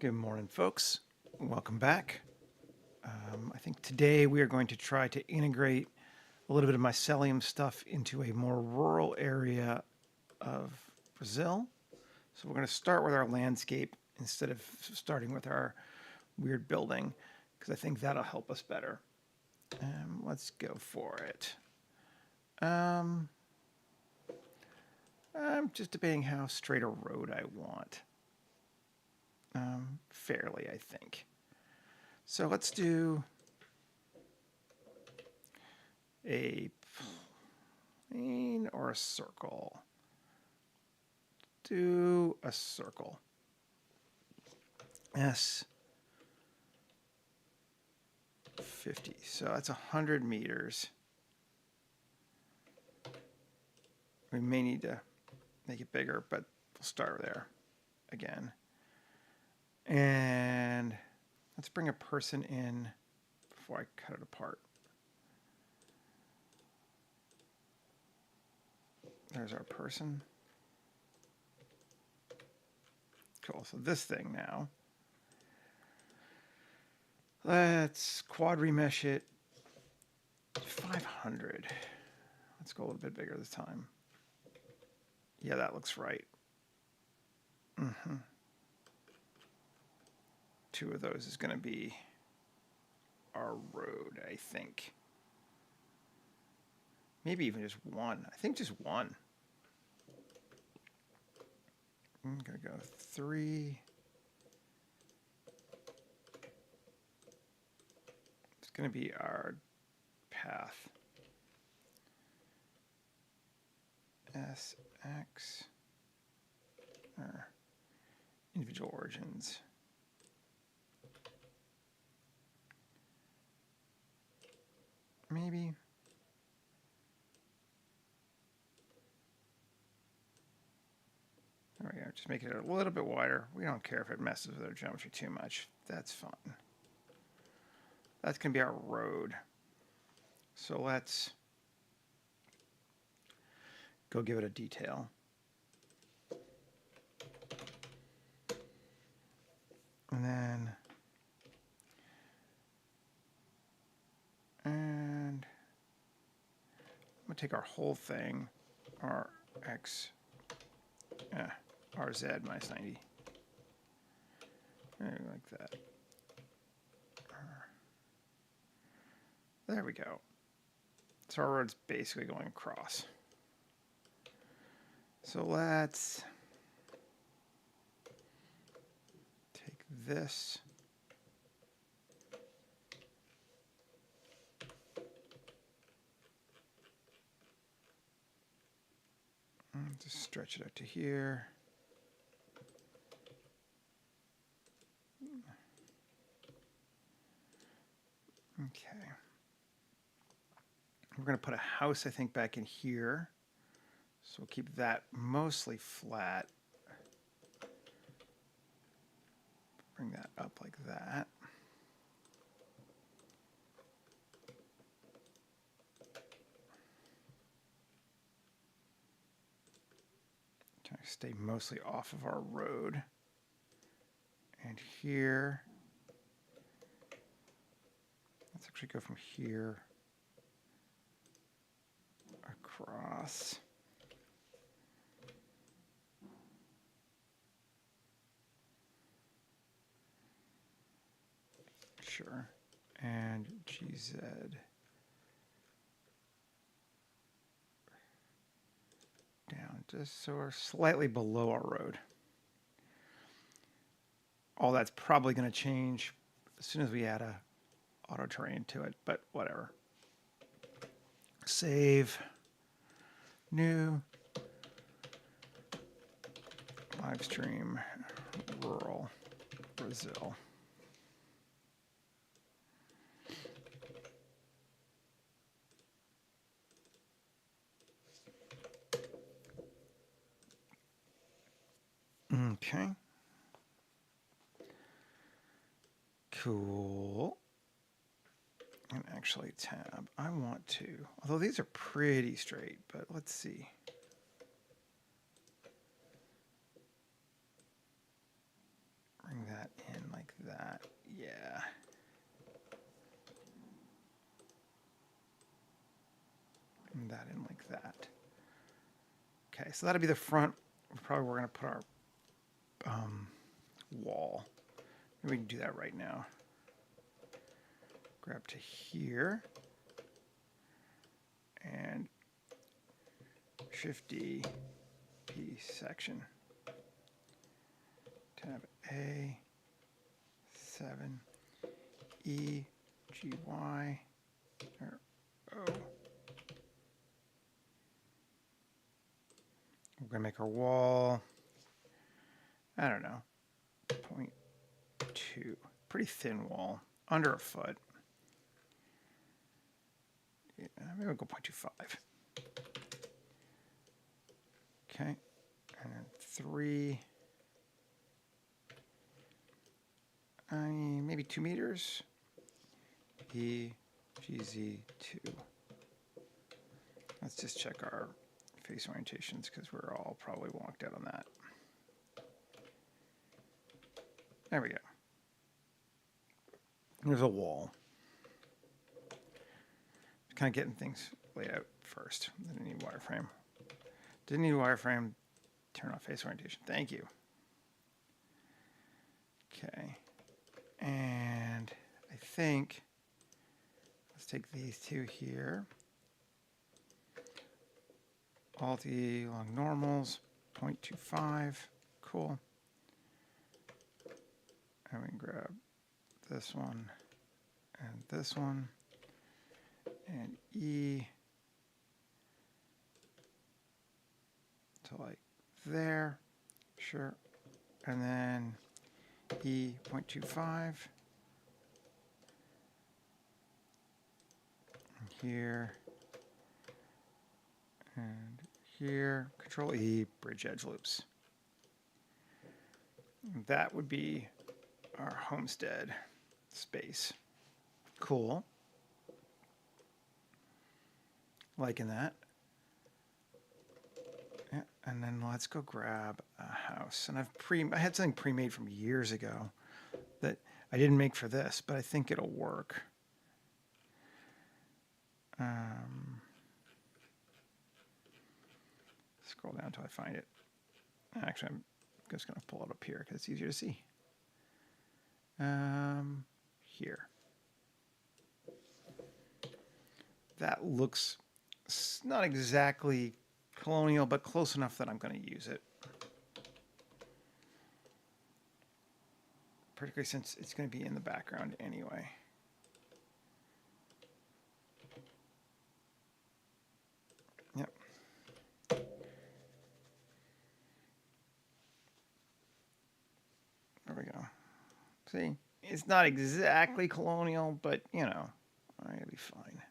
Good morning, folks. Welcome back. I think today we are going to try to integrate a little bit of mycelium stuff into a more rural area of Brazil. So we're going to start with our landscape instead of starting with our weird building, because I think that'll help us better. Let's go for it. I'm just debating how straight a road I want. Fairly, I think. So let's do a plane or a circle. Do a circle. S 50. So that's 100 meters. We may need to make it bigger, but we'll start there again. And let's bring a person in before I cut it apart. There's our person. Cool, so this thing now. Let's quad remesh it. 500. Let's go a little bit bigger this time. Yeah, that looks right. Two of those is going to be our road, I think. Maybe even just one. I think just one. I'm going to go 3. It's going to be our path. SX. Individual origins. Maybe. There we go. Just make it a little bit wider. We don't care if it messes with our geometry too much. That's fine. That's going to be our road. So let's go give it a detail. And then, I'm going to take our whole thing, our X, RZ minus 90. Like that. There we go. So our road's basically going across. So let's take this. Just stretch it out to here. Okay. We're going to put a house, I think, back in here. So we'll keep that mostly flat. Bring that up like that. Try to stay mostly off of our road. And here, let's actually go from here across. Sure. And GZ. Down just so we're slightly below our road. All that's probably going to change as soon as we add a auto terrain to it, but whatever. Save. New. Live stream. Rural Brazil. Okay. Cool. And actually tab. I want to, although these are pretty straight, but let's see. Bring that in like that. Yeah. And that in like that. Okay, so that'll be the front. Probably we're going to put our wall. Maybe we can do that right now. Grab to here. And Shift D, P section. Tab A, 7, E, G, Y, or O. We're going to make our wall, I don't know, 0.2. Pretty thin wall, under a foot. Yeah, maybe we'll go 0.25. Okay, and then 3, maybe 2 meters. E, G, Z, 2. Let's just check our face orientations because we're all probably walked out on that. There we go. There's a wall. Kind of getting things laid out first. Didn't need wireframe. Didn't need wireframe. Turn off face orientation. Thank you. Okay. And I think let's take these two here. Alt-E along normals, 0.25. Cool. And we can grab this one and this one. And E to like there, sure. And then E 0.25. And here. And here. Control E, bridge edge loops. That would be our homestead space. Cool. Liking that. Yeah, and then let's go grab a house. And I had something pre-made from years ago that I didn't make for this, but I think it'll work. Scroll down until I find it. Actually, I'm just going to pull it up here because it's easier to see. Here. That looks not exactly colonial, but close enough that I'm going to use it. Particularly since it's going to be in the background anyway. Yep. There we go. See, it's not exactly colonial, but you know, it'll be fine.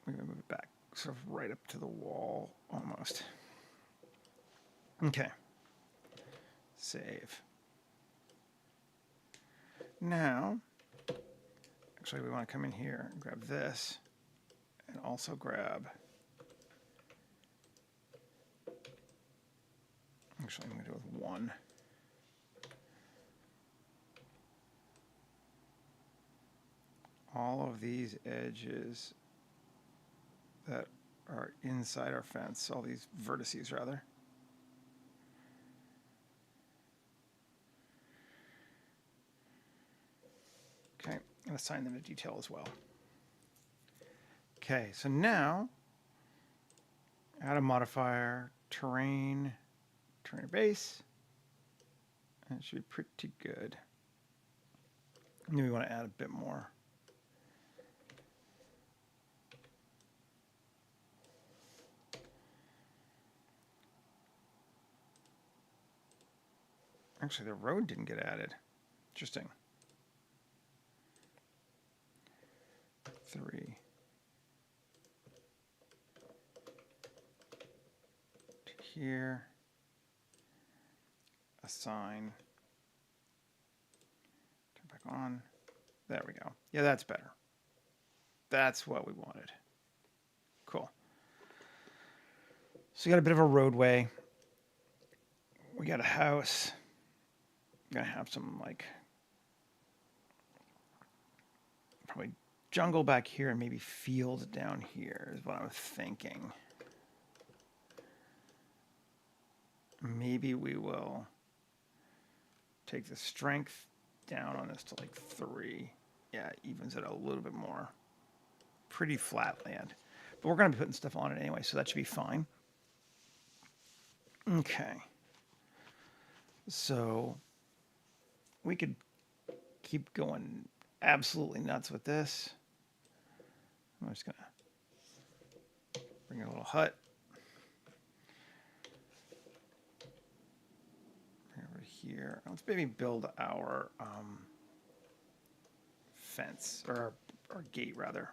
We're going to move it back sort of right up to the wall almost. Okay. Save. Now, actually we want to come in here and grab this and also grab, actually I'm going to do it with 1. All of these edges that are inside our fence, all these vertices rather. Okay, and assign them a detail as well. Okay, so now add a modifier, terrain base, and it should be pretty good. Maybe we want to add a bit more. Actually, the road didn't get added. Interesting. 3. To here. Assign. Turn back on. There we go. Yeah, that's better. That's what we wanted. Cool. So you got a bit of a roadway. We got a house. We're gonna have some like probably jungle back here and maybe fields down here is what I was thinking. Maybe we will take the strength down on this to like 3. Yeah, it evens it a little bit more. Pretty flat land. But we're going to be putting stuff on it anyway, so that should be fine. Okay. So we could keep going absolutely nuts with this. I'm just going to bring a little hut. Bring it over here. Let's maybe build our fence, or our gate rather.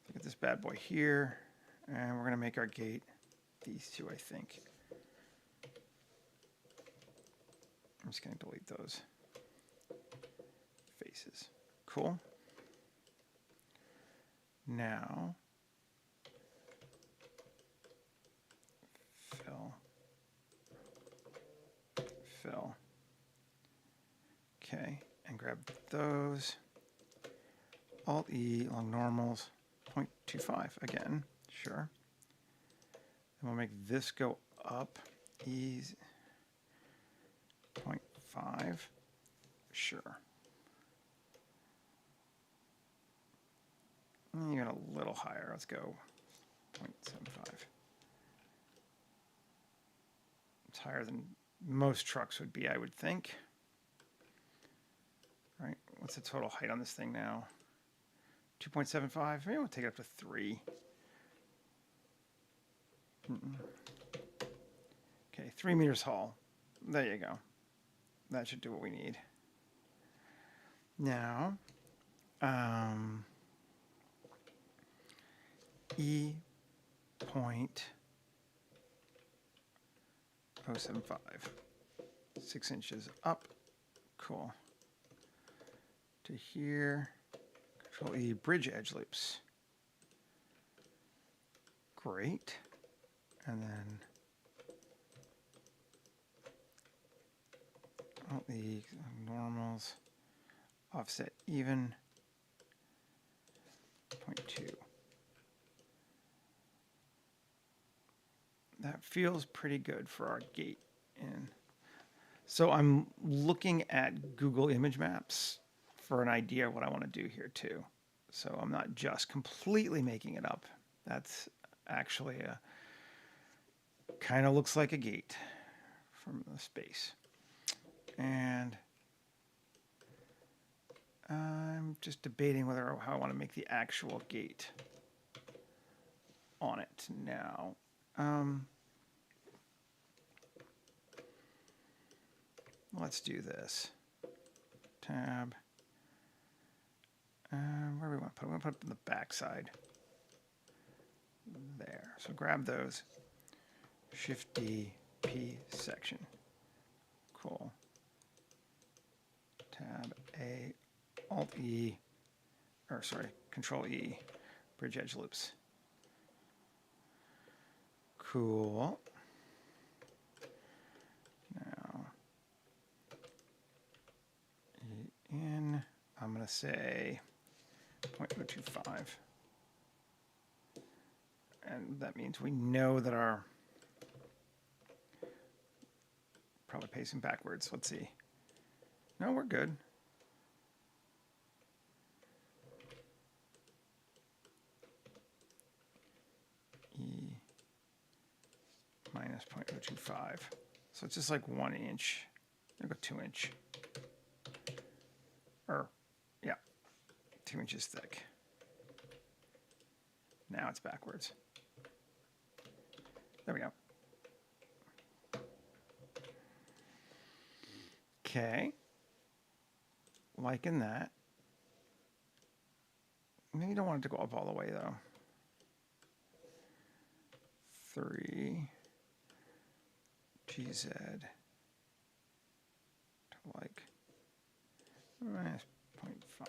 Look at this bad boy here, and we're going to make our gate these two, I think. I'm just going to delete those faces. Cool. Now, fill. Okay, and grab those. Alt-E along normals, 0.25 again, sure. And we'll make this go up, ease, 0.5, sure. And you got a little higher, let's go 0.75. It's higher than most trucks would be, I would think. All right, what's the total height on this thing now? 2.75, maybe we'll take it up to 3. Okay, 3 meters tall. There you go. That should do what we need. Now, E.075, 6 inches up. Cool. To here. Control E, bridge edge loops. Great. And then all the normals, offset even, 0.2. That feels pretty good for our gate in. So I'm looking at Google Image Maps for an idea of what I want to do here too. So I'm not just completely making it up. That's actually a kind of looks like a gate from the space. And I'm just debating whether how I want to make the actual gate on it now. Let's do this. Tab. Where do we want to put it? We want to put it on the back side. There. So grab those. Shift D, P section. Cool. Tab A, Alt E, or sorry, Control E, bridge edge loops. Cool. Now, in, I'm going to say 0.025. And that means we know that our, probably pacing backwards. Let's see. No, we're good. E minus 0.025. So it's just like 1 inch. I'll go 2 inch. Or, yeah, 2 inches thick. Now it's backwards. There we go. Okay. Liking that. Maybe you don't want it to go up all the way though. 3 GZ to like minus 0.5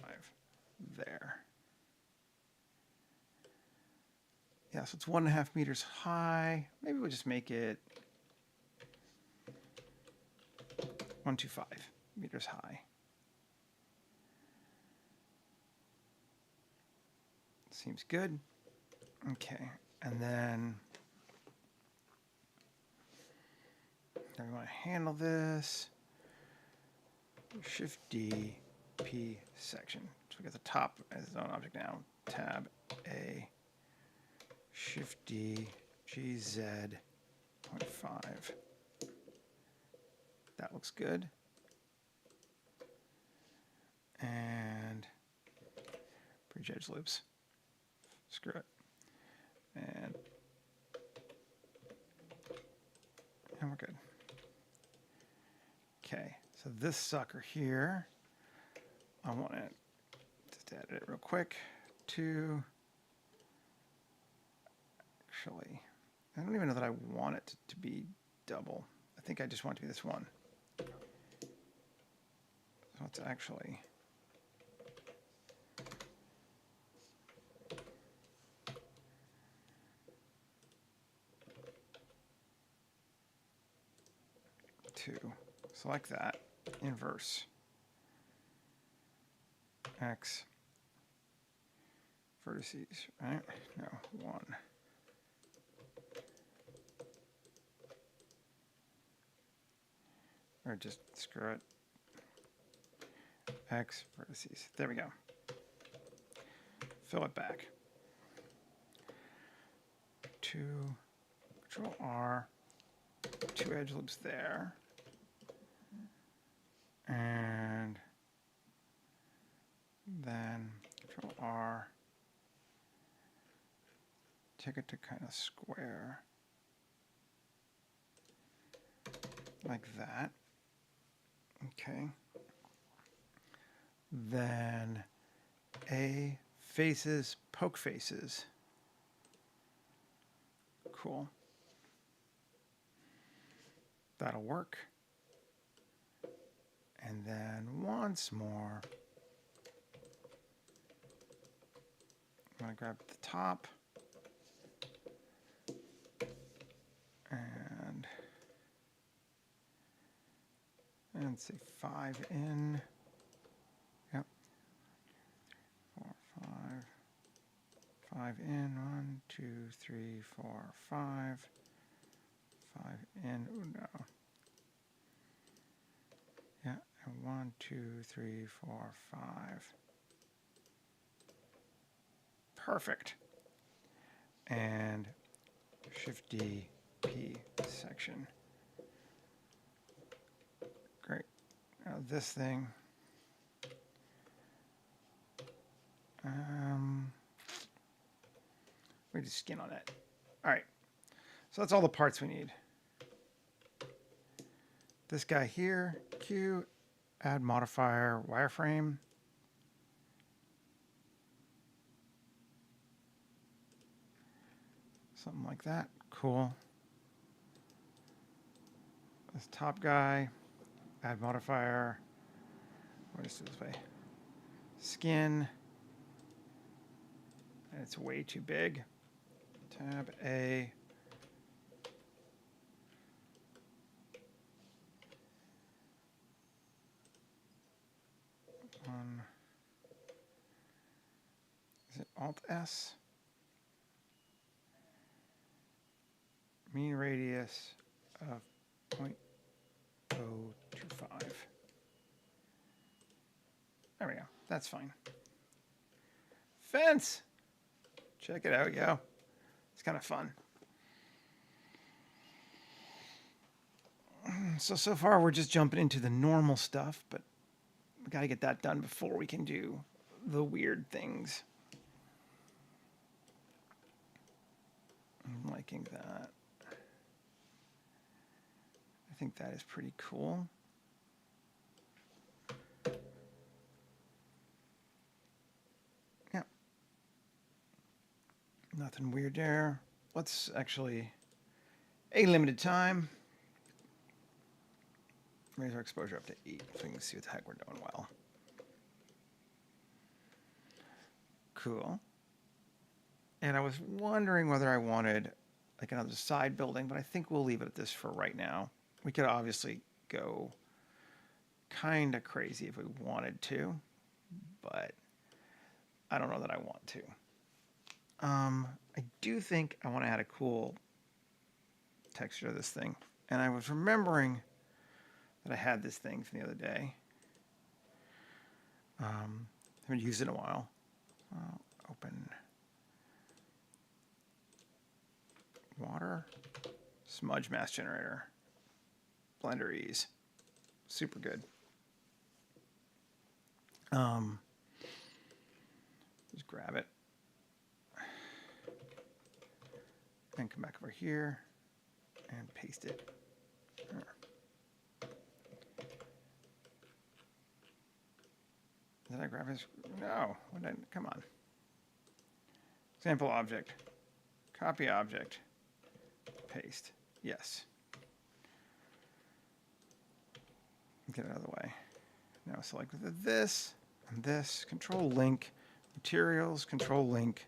there. Yeah, so it's 1.5 meters high. Maybe we'll just make it 125 meters high. Seems good. Okay, and then we want to handle this. Shift D, P section. So we got the top as its own object now. Tab A, Shift D, GZ, 0.5. That looks good. And bridge edge loops. Screw it. And we're good. Okay, so this sucker here, I want to just edit it real quick to, actually, I don't even know that I want it to be double. I think I just want it to be this one. So it's actually, two. Select that, inverse, X, vertices, right? No, 1. Or just screw it. X, vertices. There we go. Fill it back. 2, Control R, 2 edge loops there. And then Control R, take it to kind of square, like that. Okay. Then A faces, poke faces. Cool. That'll work. And then once more, I'm going to grab the top and say 5 in. Yep. 4, 5. 5 in. 1, 2, 3, 4, 5. 5 in. Ooh, no. Yeah. And 1, 2, 3, 4, 5. Perfect. And Shift D, P section. Great. Now this thing. We just skin on it. All right. So that's all the parts we need. This guy here, Q, add modifier, wireframe. Something like that. Cool. This top guy, add modifier. We'll just do it this way. Skin. And it's way too big. Tab A. Is it Alt S? Mean radius of 0.025. There we go. That's fine. Fence. Check it out, yo. It's kind of fun. So far we're just jumping into the normal stuff, but we got to get that done before we can do the weird things. I'm liking that. I think that is pretty cool. Yeah. Nothing weird there. Let's actually, a limited time, raise our exposure up to 8 so we can see what the heck we're doing well. Cool. And I was wondering whether I wanted like another side building, but I think we'll leave it at this for right now. We could obviously go kind of crazy if we wanted to, but I don't know that I want to. I do think I want to add a cool texture to this thing. And I was remembering that I had this thing from the other day. Haven't used it in a while. Open water, smudge mask generator, Blender ease, super good. Just grab it and come back over here and paste it. Did I grab his? No. What did I, come on. Sample object. Copy object. Paste. Yes. Get it out of the way. Now select this and this. Control link. Materials. Control link.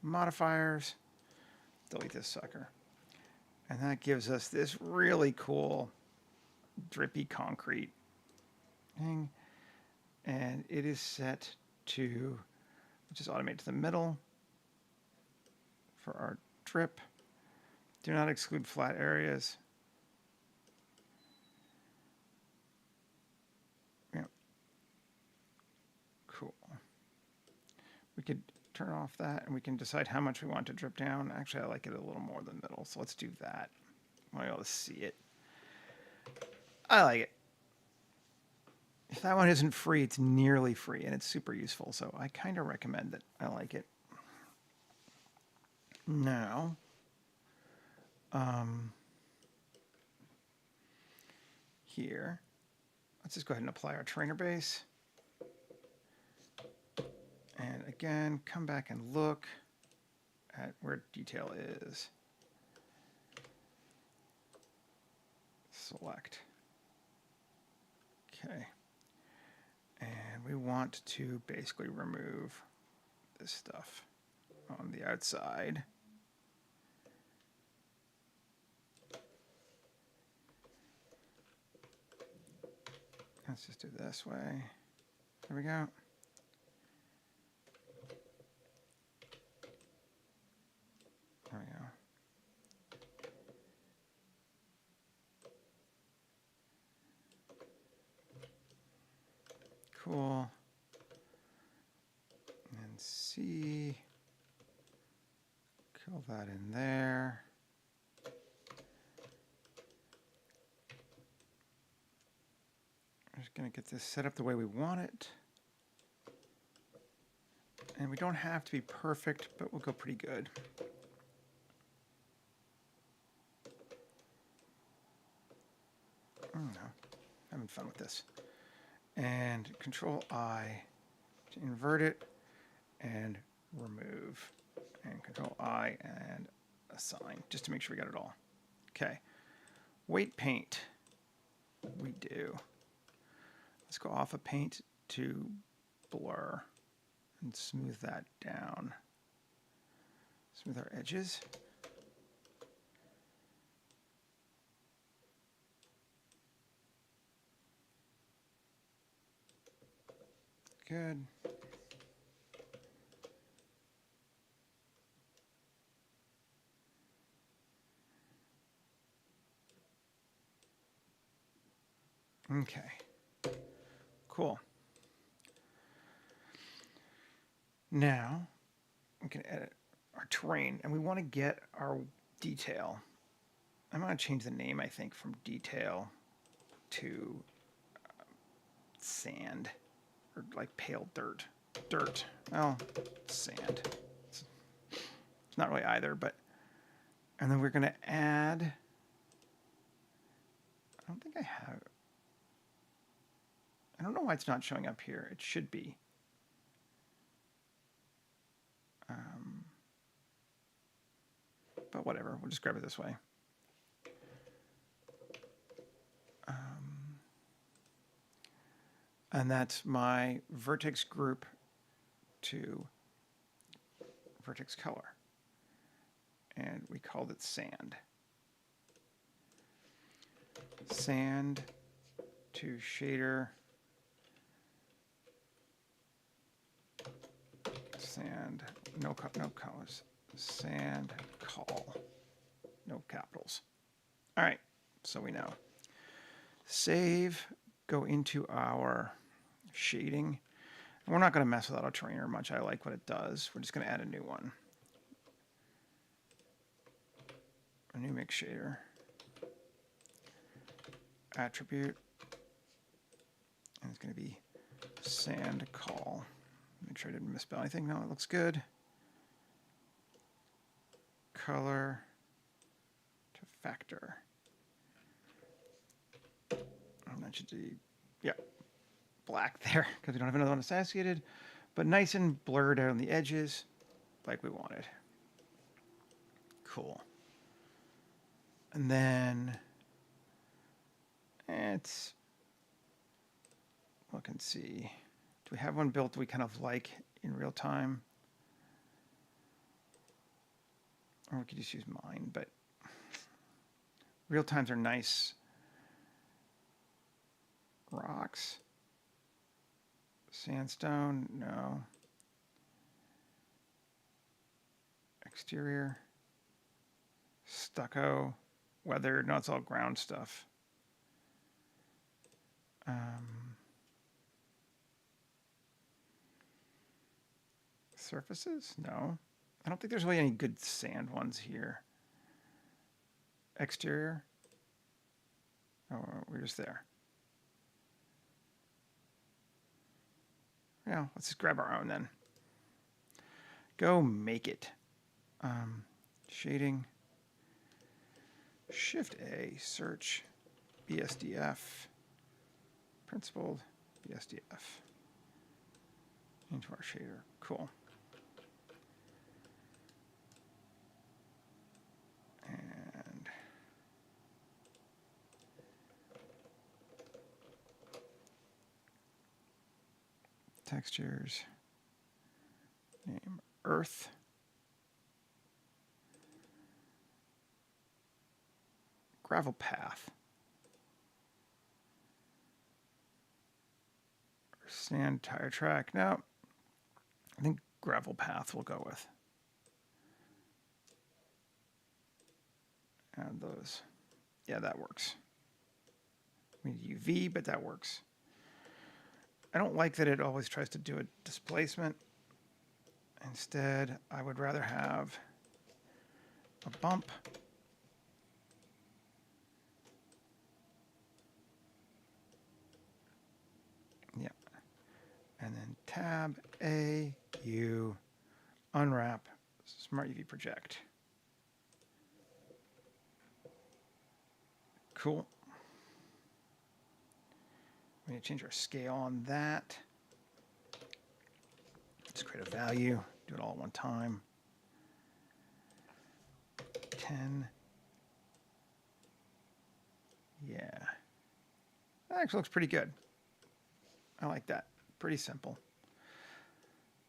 Modifiers. Delete this sucker. And that gives us this really cool drippy concrete thing. And it is set to just automate to the middle for our drip. Do not exclude flat areas. Yeah. Cool. We could turn off that and we can decide how much we want to drip down. Actually, I like it a little more than middle, so let's do that. I want to be able to see it. I like it. If that one isn't free, it's nearly free, and it's super useful, so I kind of recommend it. I like it. Now, here, let's just go ahead and apply our trainer base. And again, come back and look at where detail is. Select. Okay. And we want to basically remove this stuff on the outside. Let's just do it this way. There we go. There we go. Cool. And C. Kill that in there. I'm just going to get this set up the way we want it. And we don't have to be perfect, but we'll go pretty good. Oh, no. Having fun with this. And Control I to invert it and remove. And Control I and assign, just to make sure we got it all. Okay. Weight paint. We do. Let's go off of paint to blur and smooth that down. Smooth our edges. Good. Okay. Cool. Now we can edit our terrain, and we want to get our detail. I'm going to change the name, I think, from detail to sand, or like pale dirt. Dirt. Well, sand. It's not really either, but. And then we're going to add. I don't think I have. I don't know why it's not showing up here. It should be. But whatever, we'll just grab it this way. And that's my vertex group to vertex color. and we called it sand. Sand to shader. Sand, no colors. Sand call, no capitals. All right, so we know. Save, go into our shading. And we're not going to mess with auto trainer much. I like what it does. We're just going to add a new one. A new mix shader. Attribute. And it's going to be sand call. Make sure I didn't misspell anything. No, it looks good. Color to factor. And that should be, yeah, black there because we don't have another one associated, but nice and blurred out on the edges like we wanted. Cool. And then let's look and see. Do we have one built we kind of like in real time? Or we could just use mine, but real times are nice. Rocks. Sandstone, no. Exterior. Stucco. Weather, no, it's all ground stuff. Surfaces? No. I don't think there's really any good sand ones here. Exterior? Oh, we're just there. Yeah, let's just grab our own then. Go make it. Shading. Shift A, search, BSDF, principled, BSDF, into our shader. Cool. And textures, name Earth. Gravel path. Or sand tire track. No, I think gravel path we'll go with. Add those. Yeah, that works. We need UV, but that works. I don't like that it always tries to do a displacement. Instead, I would rather have a bump. Yeah. And then tab A, U, unwrap, Smart UV project. Cool. We need to change our scale on that. Let's create a value, do it all at one time. 10. Yeah. That actually looks pretty good. I like that. Pretty simple.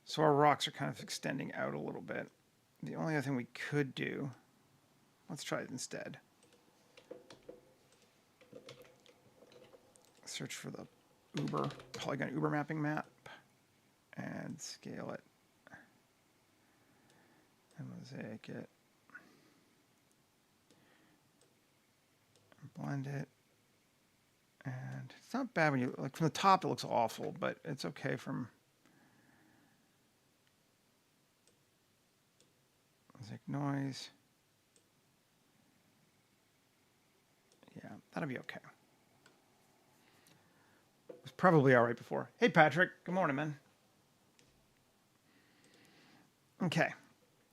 So our rocks are kind of extending out a little bit. The only other thing we could do, let's try it instead. Search for the polygon Uber mapping map and scale it and mosaic it and blend it. And it's not bad when you, like from the top it looks awful, but it's okay from mosaic noise. Yeah, that'll be okay. It was probably all right before. Hey, Patrick. Good morning, man. Okay.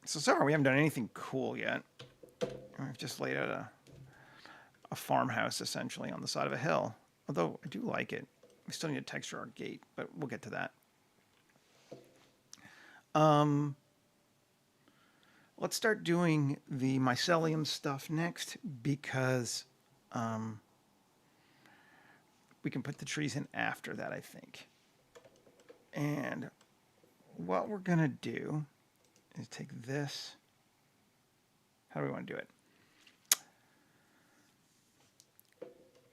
So far, we haven't done anything cool yet. We've just laid out a farmhouse, essentially, on the side of a hill. Although, I do like it. We still need to texture our gate, but we'll get to that. Let's start doing the mycelium stuff next, because we can put the trees in after that, I think. And what we're going to do is take this How do we want to do it?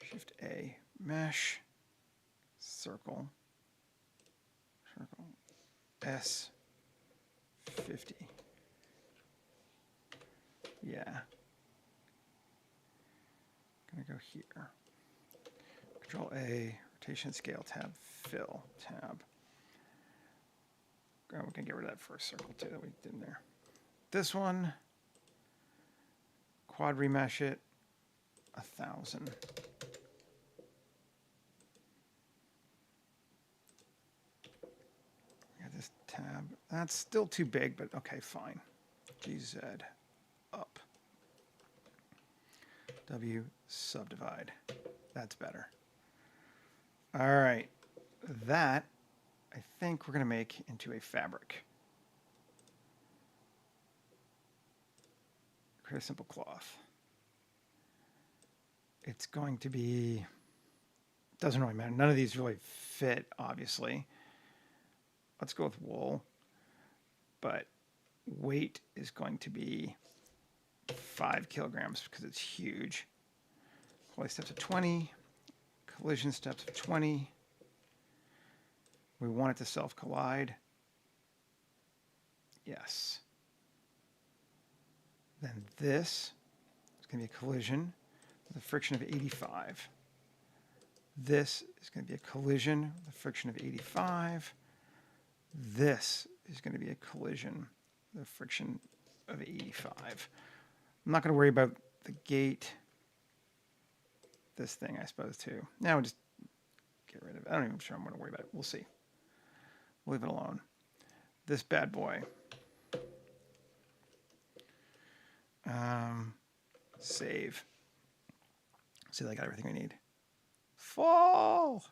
Shift A, mesh, circle, S, 50. Yeah. Gonna go here. Control A, rotation scale tab, fill tab. Oh, we can get rid of that first circle too that we did in there. This one, quad remesh it, 1,000. Got this tab. That's still too big, but okay, fine. GZ up. W subdivide. That's better. All right, that I think we're going to make into a fabric. Create a simple cloth. It's going to be, doesn't really matter. None of these really fit, obviously. Let's go with wool, but weight is going to be 5 kilograms because it's huge. Holy steps of 20, collision steps of 20. We want it to self-collide. Yes. Then this is going to be a collision with a friction of 85. This is going to be a collision with a friction of 85. This is going to be a collision with a friction of 85. I'm not going to worry about the gate. This thing, I suppose, too. Now we'll just get rid of it. I don't even sure I'm going to worry about it. We'll see. We'll leave it alone. This bad boy. Save. See, I got everything I need. Fall!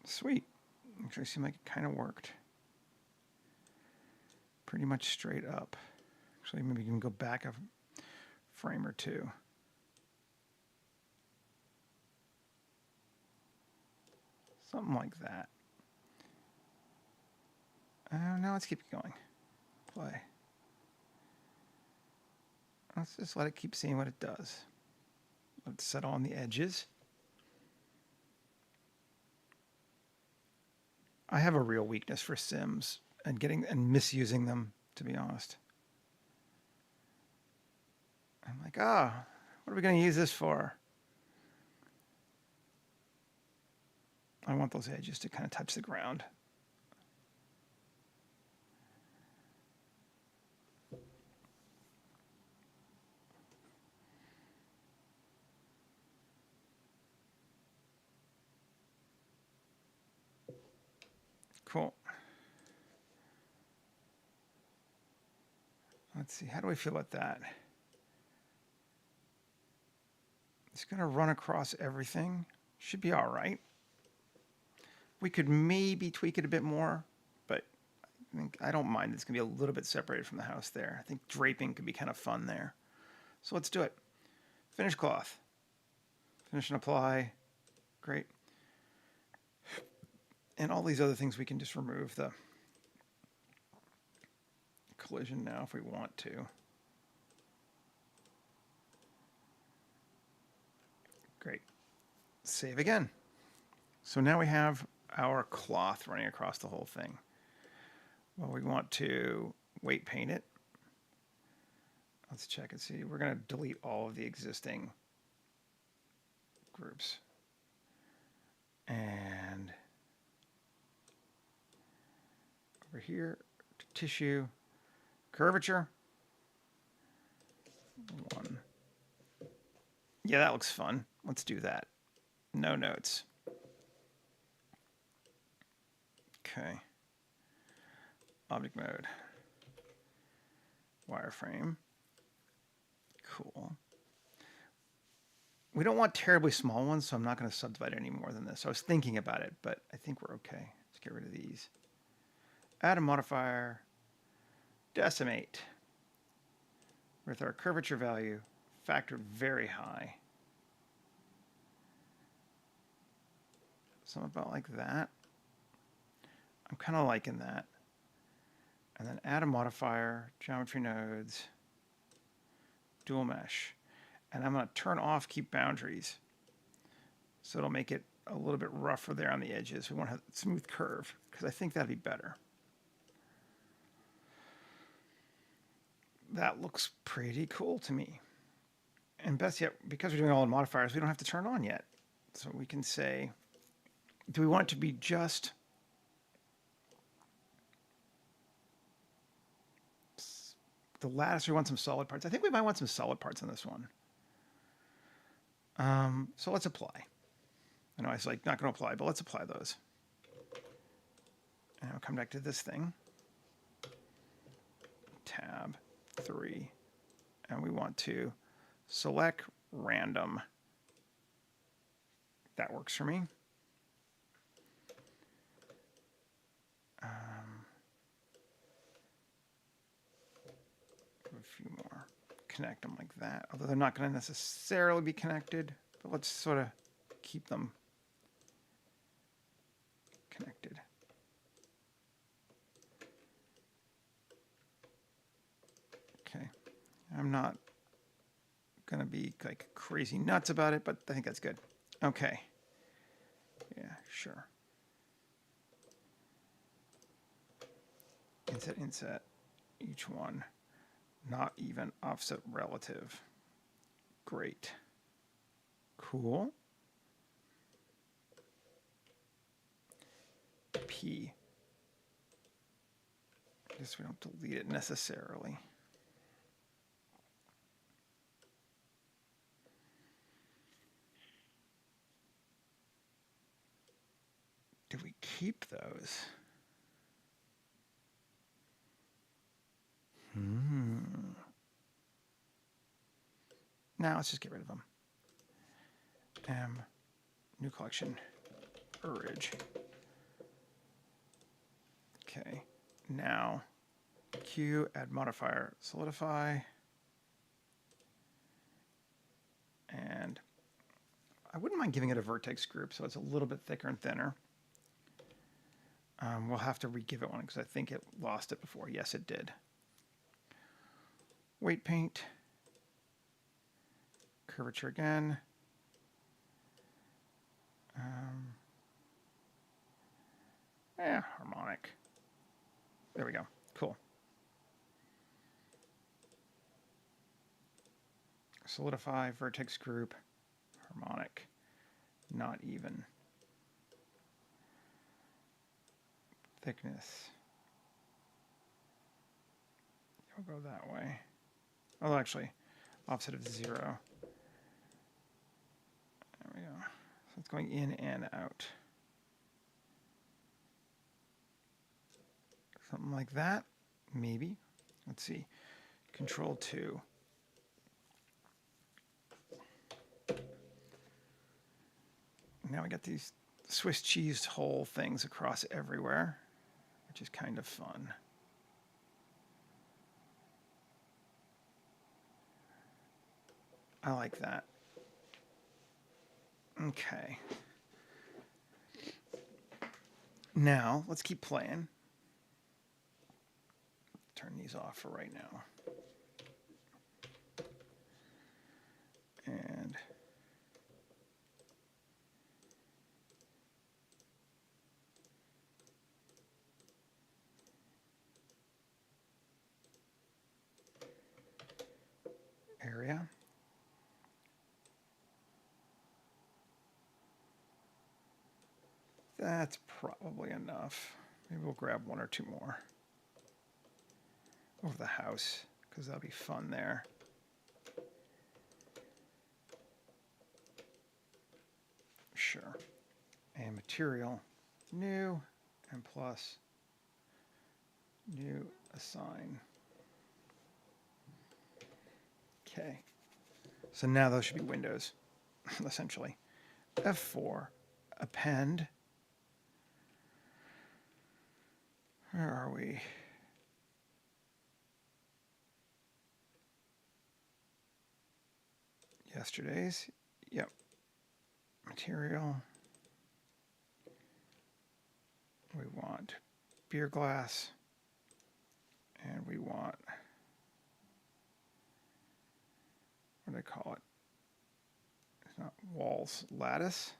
Sweet. Actually, seemed like it kind of worked. Pretty much straight up. Actually, maybe you can go back a frame or two. Something like that. Now let's keep it going. Play. Let's just let it keep seeing what it does. Let's settle on the edges. I have a real weakness for sims and misusing them, to be honest. I'm like, what are we going to use this for? I want those edges to kind of touch the ground. Cool. Let's see, how do I feel about that? It's going to run across everything. Should be all right. We could maybe tweak it a bit more, but I don't mind. It's going to be a little bit separated from the house there. I think draping could be kind of fun there. So let's do it. Finish cloth. Finish and apply. Great. And all these other things, we can just remove the collision now if we want to. Great. Save again. So now we have our cloth running across the whole thing. Well, we want to weight paint it. Let's check and see. We're going to delete all of the existing groups. And over here, tissue, curvature. 1. Yeah, that looks fun. Let's do that. No notes. Okay. Object mode. Wireframe. Cool. We don't want terribly small ones, so I'm not going to subdivide any more than this. I was thinking about it, but I think we're okay. Let's get rid of these. Add a modifier. Decimate. with our curvature value factored very high. Something about like that. I'm kind of liking that. And then add a modifier, geometry nodes, dual mesh. And I'm going to turn off keep boundaries. So it'll make it a little bit rougher there on the edges. We want to have a smooth curve because I think that'd be better. That looks pretty cool to me. And best yet, because we're doing all the modifiers, we don't have to turn it on yet. So we can say, do we want it to be just the lattice, or we want some solid parts? I think we might want some solid parts on this one. So let's apply. I know I was like not going to apply, but let's apply those. And I'll come back to this thing. Tab 3. And we want to select random. That works for me. A few more. Connect them like that. Although they're not going to necessarily be connected, but let's sort of keep them connected. Okay. I'm not going to be like crazy nuts about it, but I think that's good. Okay. Yeah, sure. Inset, inset, each one. Not even offset relative. Great. Cool. P. I guess we don't delete it necessarily. Do we keep those? Now let's just get rid of them. New collection, orig. Okay, now Q, add modifier, solidify. And I wouldn't mind giving it a vertex group so it's a little bit thicker and thinner. We'll have to re-give it one because I think it lost it before. Yes, it did. Weight paint. Curvature again. Harmonic. There we go. Cool. Solidify, vertex group, harmonic, not even. Thickness. We'll go that way. Oh, actually, offset of 0. There we go. So it's going in and out. Something like that, maybe. Let's see. Control 2. Now we got these Swiss cheese hole things across everywhere, which is kind of fun. I like that. Okay. Now, let's keep playing. Turn these off for right now. And area. That's probably enough. Maybe we'll grab 1 or 2 more. Over the house, because that'll be fun there. Sure. And material, new, and plus, new, assign. Okay. So now those should be windows, essentially. F4, append. Where are we? yesterday's. Yep. Material. We want beer glass. And we want, what do they call it? It's not walls, lattice.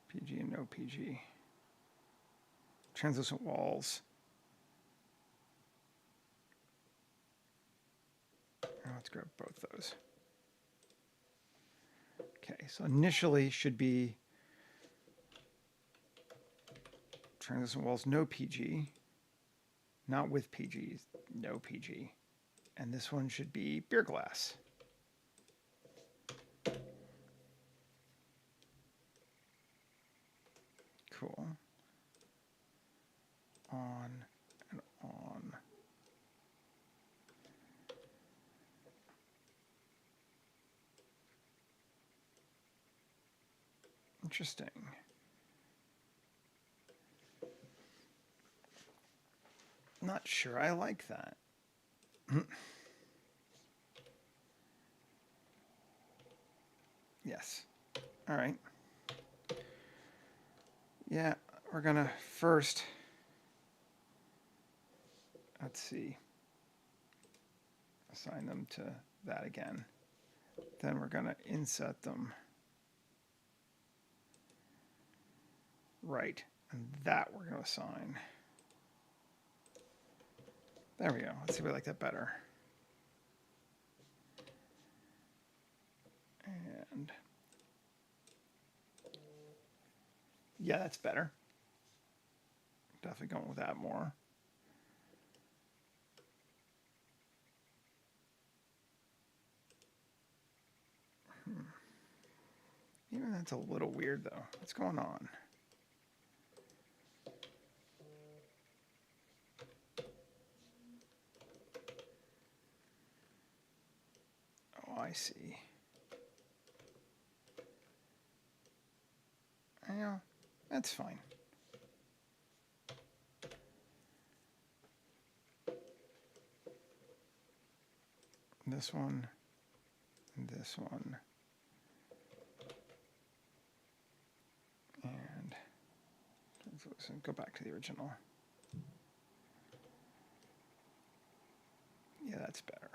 PG and no PG. Translucent walls. Let's grab both those. Okay, so initially should be translucent walls, no PG. Not with PG, no PG. And this one should be beer glass. Cool. On and on. Interesting. Not sure I like that. Yes. All right. Yeah, we're gonna first, let's see, assign them to that again. Then we're gonna inset them right, and that we're gonna assign. There we go. Let's see if we like that better. And yeah, that's better. Definitely going with that more. Even that's a little weird though. What's going on? Oh, I see. Yeah, that's fine. This one, and this one, and let's go back to the original. Yeah, that's better.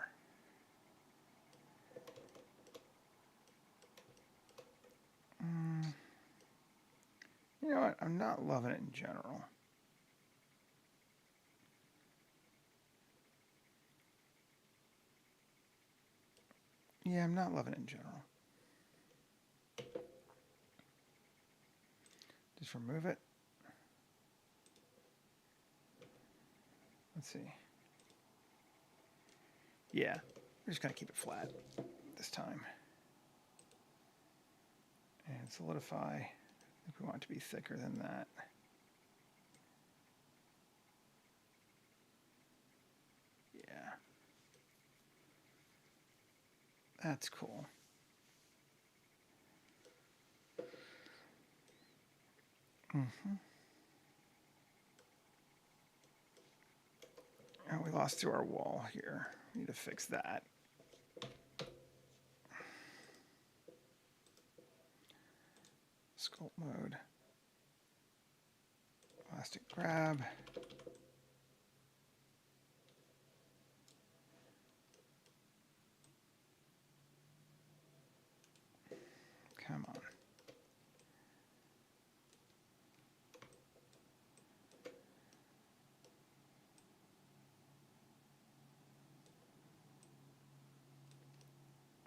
You know what? I'm not loving it in general. Yeah, I'm not loving it in general. Just remove it. Let's see. Yeah, we're just going to keep it flat this time. And solidify. I think we want it to be thicker than that. Yeah. That's cool. And we lost through our wall here. We need to fix that. Sculpt mode. Elastic grab. Come on.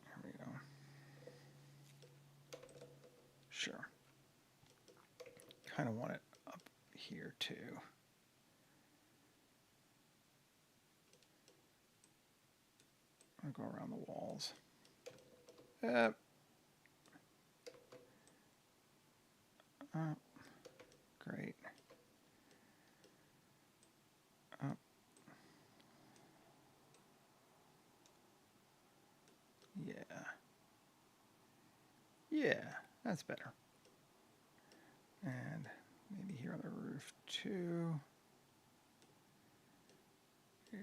There we go. Sure. Kind of want it up here too. I'll go around the walls. Great. Yeah. Yeah, that's better. And maybe here on the roof too. Yeah.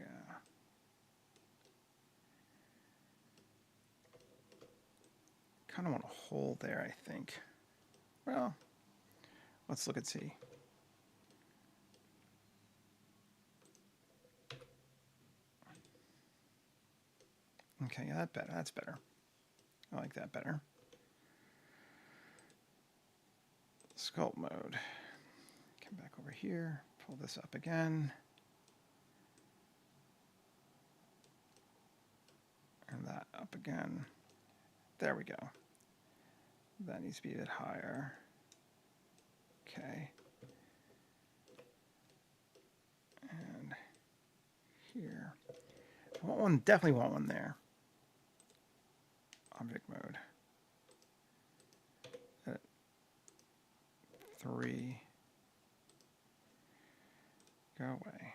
kind of want a hole there, I think. Well, let's look and see. Okay, yeah, that's better. I like that better. Sculpt mode. Come back over here, pull this up again. And that up again. There we go. That needs to be a bit higher. Okay. And here. I want one, definitely want one there. Object mode. 3. Go away.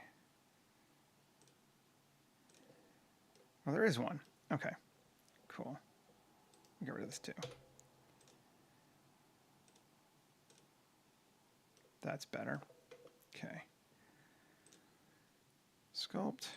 Well, there is one. Okay. Cool. Get rid of this too. That's better. Okay. Sculpt.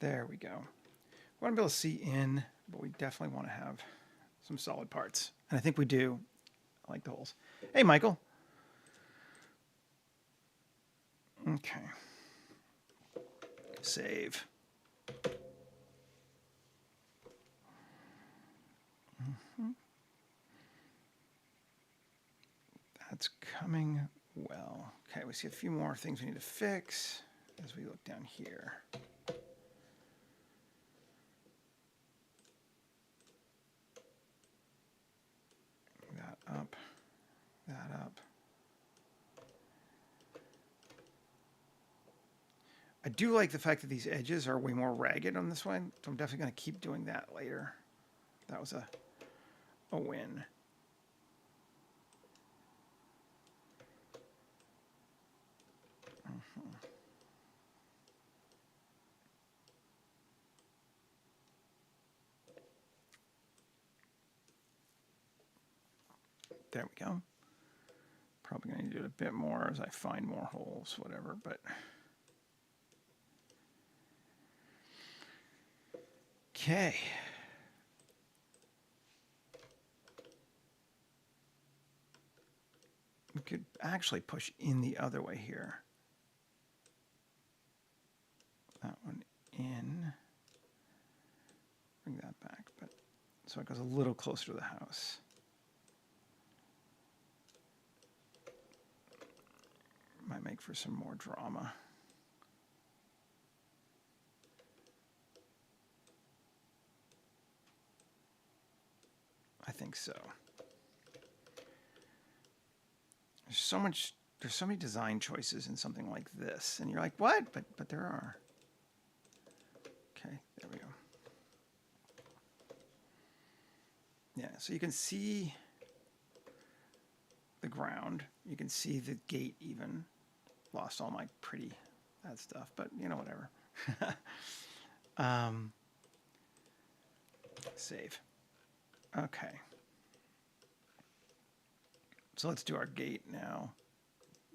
There we go. We want to be able to see in, but we definitely want to have some solid parts. And I think we do. I like the holes. Hey, Michael. Okay. Save. That's coming well. Okay, we see a few more things we need to fix as we look down here. That up, that up. I do like the fact that these edges are way more ragged on this one, so I'm definitely going to keep doing that later. That was a win. There we go. Probably going to do it a bit more as I find more holes, whatever, but... Okay. We could actually push in the other way here. That one in. Bring that back, but so it goes a little closer to the house. Might make for some more drama. I think so. There's so many design choices in something like this, and you're like, what? But there are. Okay, there we go. Yeah, so you can see the ground. You can see the gate even. Lost all my pretty that stuff, but you know, whatever. Save. Okay. So let's do our gate now.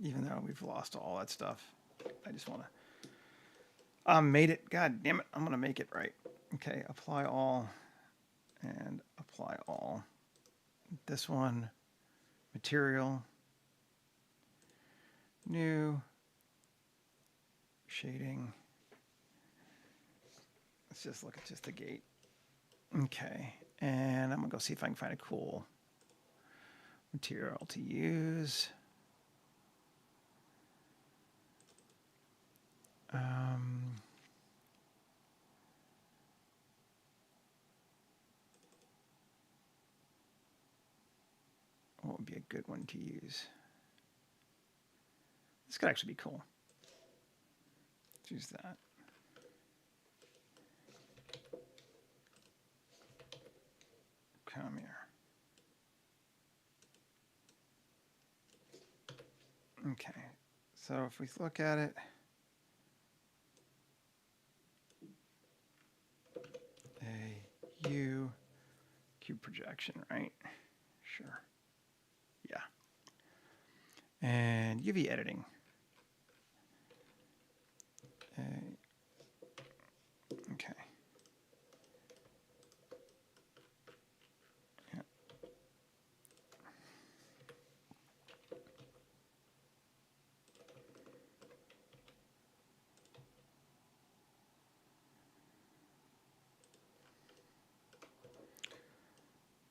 Even though we've lost all that stuff, I just want to... made it. God damn it. I'm going to make it right. Okay, apply all and apply all. This one, material, new, shading. Let's just look at just the gate. Okay, and I'm going to go see if I can find a cool material to use. What would be a good one to use? This could actually be cool. Let's use that. Come here. Okay, so if we look at it, a U cube projection, right? Sure. And UV editing. Okay. Yeah.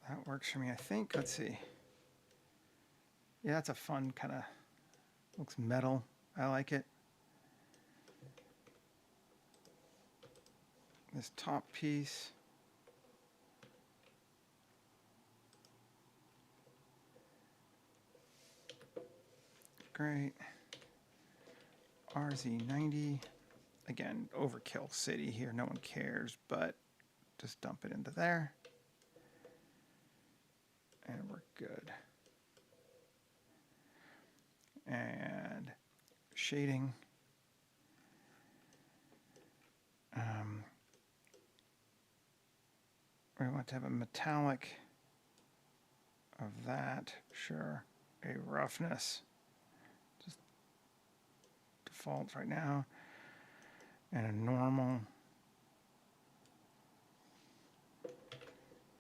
That works for me, I think. Let's see. Yeah, that's a fun kind of, looks metal. I like it. This top piece. Great. RZ90. Again, overkill city here. No one cares, but just dump it into there. And we're good. And shading. We want to have a metallic of that, sure. A roughness, just default right now. And a normal.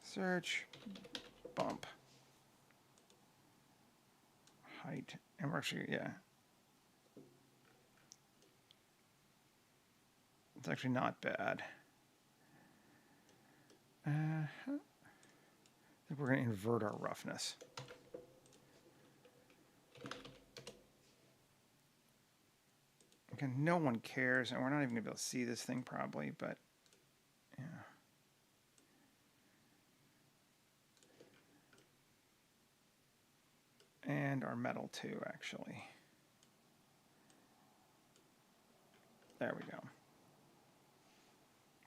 Search, bump. Height, and we're actually, yeah. It's actually not bad. I think we're going to invert our roughness. Okay, no one cares, and we're not even going to be able to see this thing probably, but yeah. And our metal too, actually. There we go.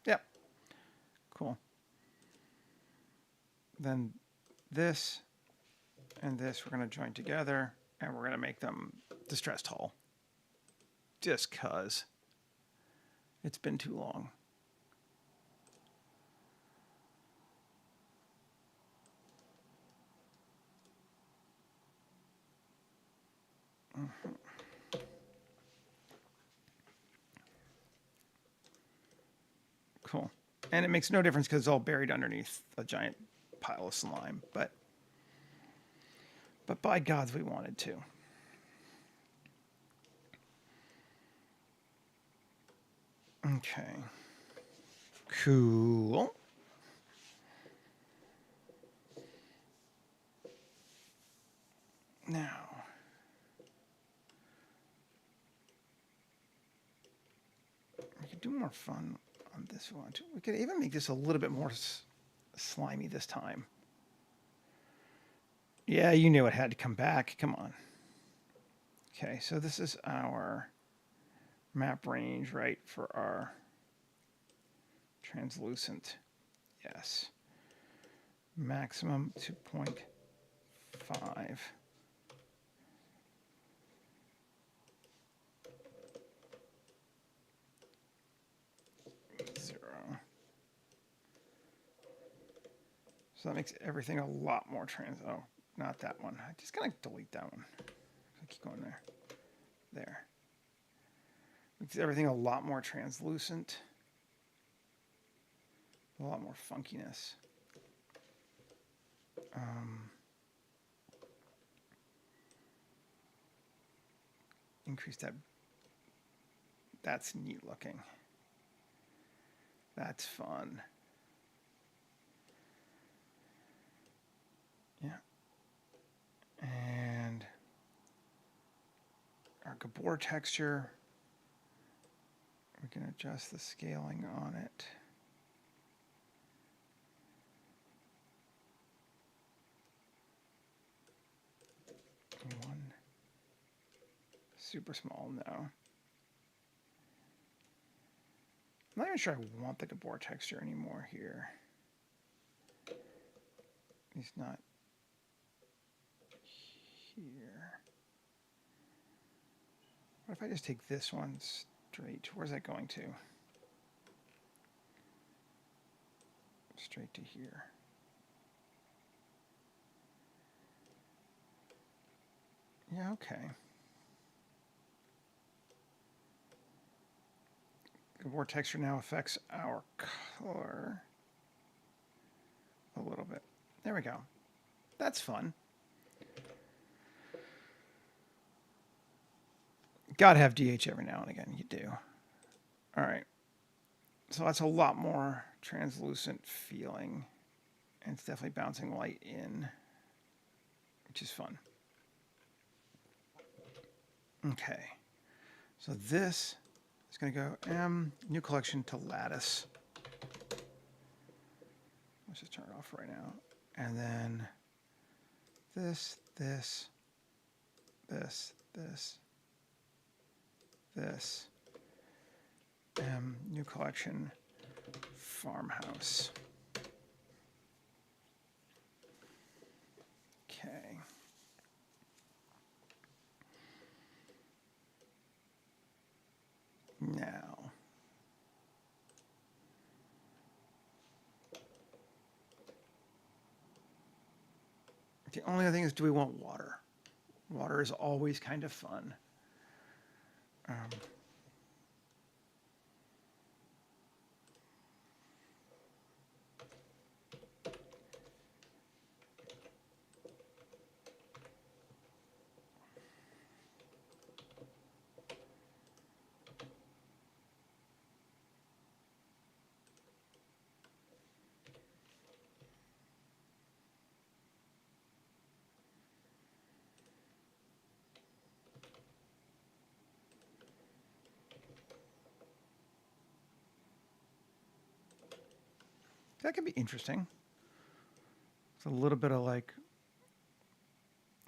Yep. Cool. Then this and this we're going to join together, and we're going to make them distressed hull. Just 'cause it's been too long. Cool. And it makes no difference because it's all buried underneath a giant pile of slime, but by gods we wanted to. Okay. Cool. Now, we could do more fun on this one too. We could even make this a little bit more slimy this time. Yeah, you knew it had to come back. Come on. Okay, so this is our map range, right, for our translucent. Yes. Maximum 2.5. So that makes everything a lot more oh, not that one. I just gotta delete that one. I keep going there. There. Makes everything a lot more translucent. A lot more funkiness. Increase that. That's neat looking. That's fun. Yeah. And our Gabor texture, we can adjust the scaling on it. One. Super small, no. I'm not even sure I want the Gabor texture anymore here. He's not here. What if I just take this one straight? Where's that going to? Straight to here. Yeah, okay. The war texture now affects our color a little bit. There we go. That's fun. Gotta have DH every now and again. You do. All right. So that's a lot more translucent feeling. And it's definitely bouncing light in, which is fun. Okay. So this is going to go new collection to lattice. Let's just turn it off right now. And then this, new collection farmhouse. Okay. Now, the only other thing is, do we want water? Water is always kind of fun. That could be interesting. It's a little bit of like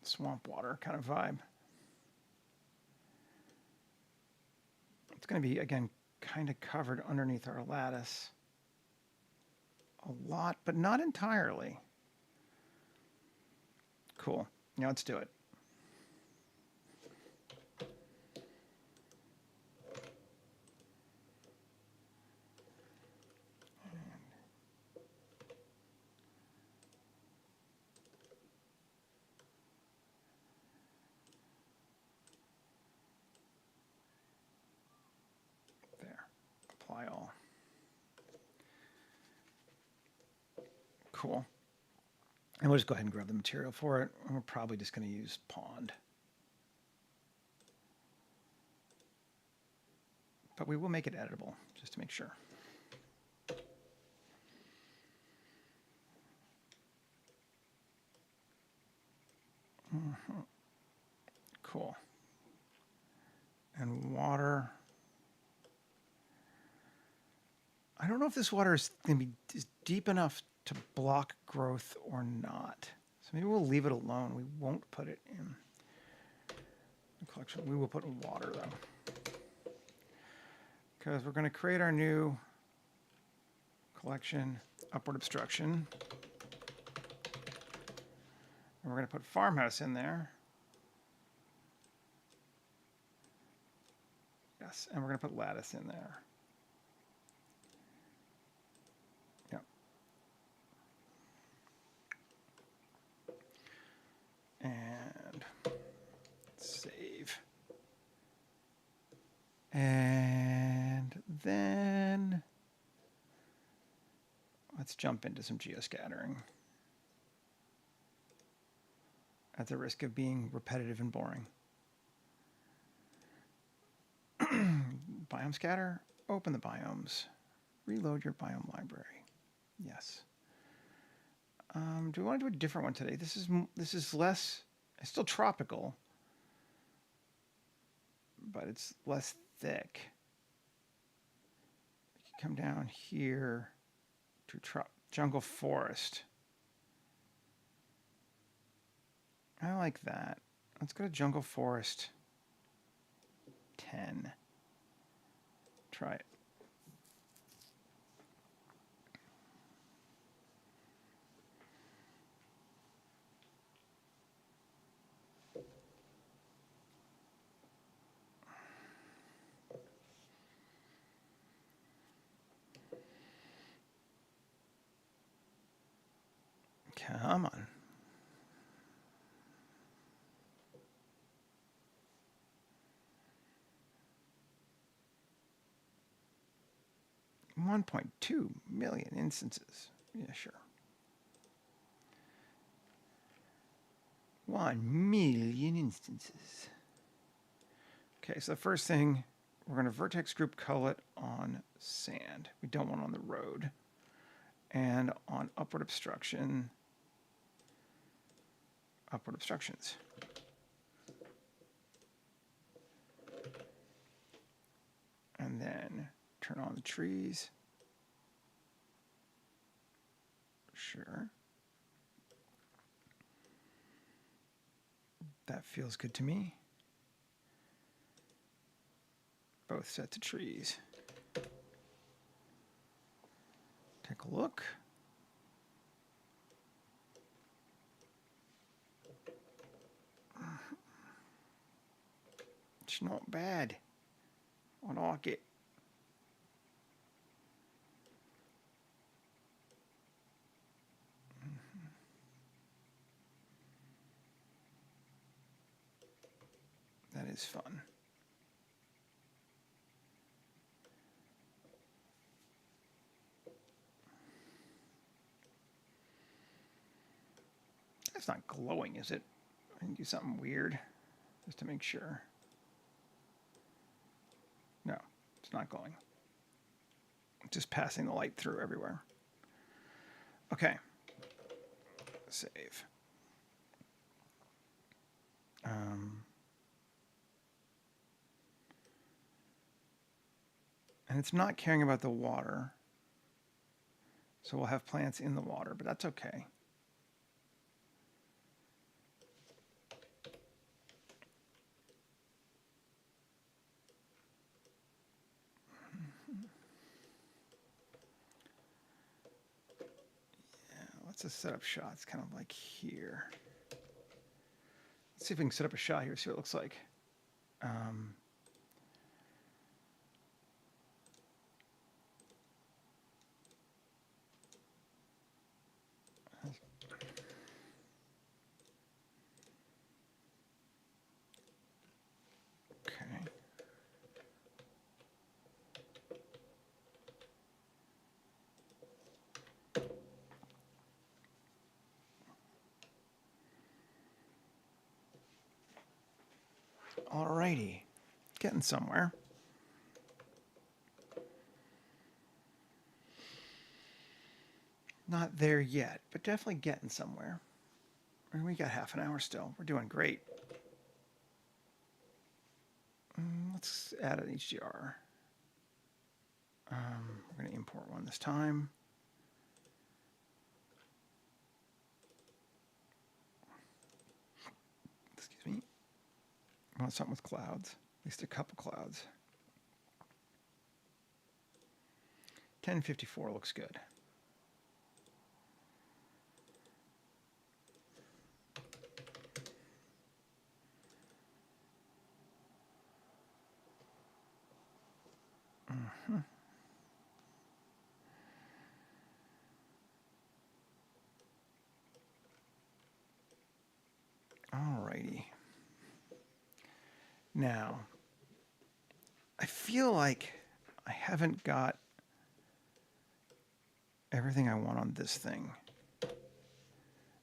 swamp water kind of vibe. It's going to be, again, kind of covered underneath our lattice. A lot, but not entirely. Cool. Now let's do it. There. Apply all. Cool. And we'll just go ahead and grab the material for it. We're probably just going to use pond. But we will make it editable, just to make sure. Cool. And water. I don't know if this water is going to be deep enough to block growth or not. So maybe we'll leave it alone. We won't put it in the collection. We will put in water, though. Because we're going to create our new collection, upward obstruction. And we're going to put farmhouse in there. Yes, and we're going to put lattice in there. Yep. And save. And then let's jump into some geoscattering. At the risk of being repetitive and boring. Biome scatter, open the biomes, reload your biome library. Yes. Do we want to do a different one today? This is less, it's still tropical, but it's less thick. You can come down here to jungle forest. I like that. Let's go to jungle forest 10. Try it. Come on. 1.2 million instances. Yeah, sure. 1 million instances. Okay, so the first thing, we're going to vertex group cull it on sand. We don't want it on the road. And on upward obstructions. And then turn on the trees. Sure. That feels good to me. Both sets of trees. Take a look. It's not bad. I like it. That is fun. That's not glowing, is it? I can do something weird just to make sure. No, it's not glowing. Just passing the light through everywhere. Okay. Save. And it's not caring about the water. So we'll have plants in the water, but that's okay. Let's just set up shots kind of like here. Let's see if we can set up a shot here, see what it looks like. Okay. Alrighty, getting somewhere. Not there yet, but definitely getting somewhere. And we got half an hour still. We're doing great. Let's add an HDR. We're going to import one this time. Excuse me. I want something with clouds, at least a couple clouds. 1054 looks good. Alrighty. Now, I feel like I haven't got everything I want on this thing.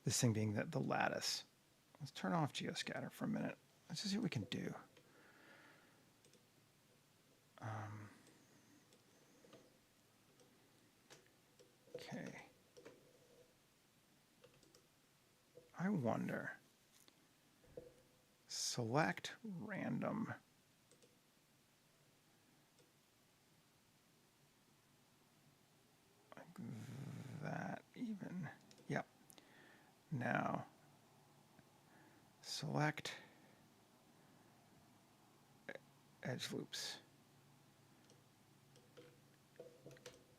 This thing being the lattice. Let's turn off geoscatter for a minute. Let's just see what we can do. Okay. I wonder. Select random. Like that even. Yep. Now, select edge loops.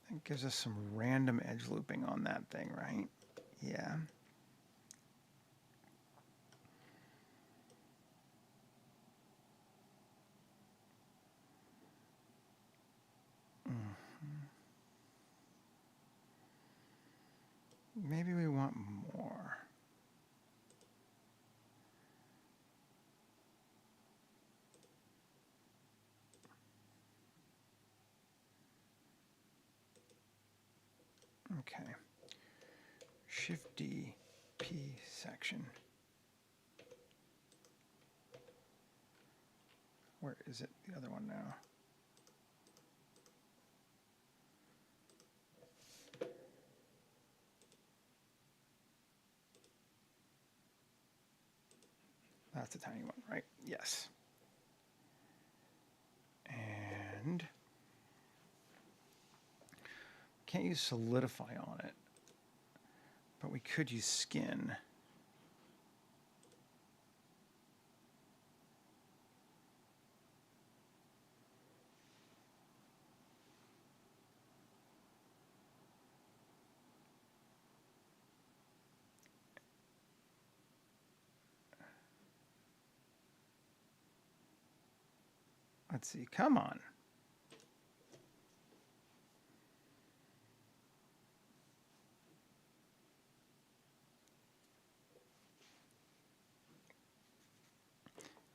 It gives us some random edge looping on that thing, right? Yeah. Maybe we want more. Okay. Shift D, P section. Where is it? The other one now. That's the tiny one, right? Yes. And can't use solidify on it, but we could use skin. Let's see, come on.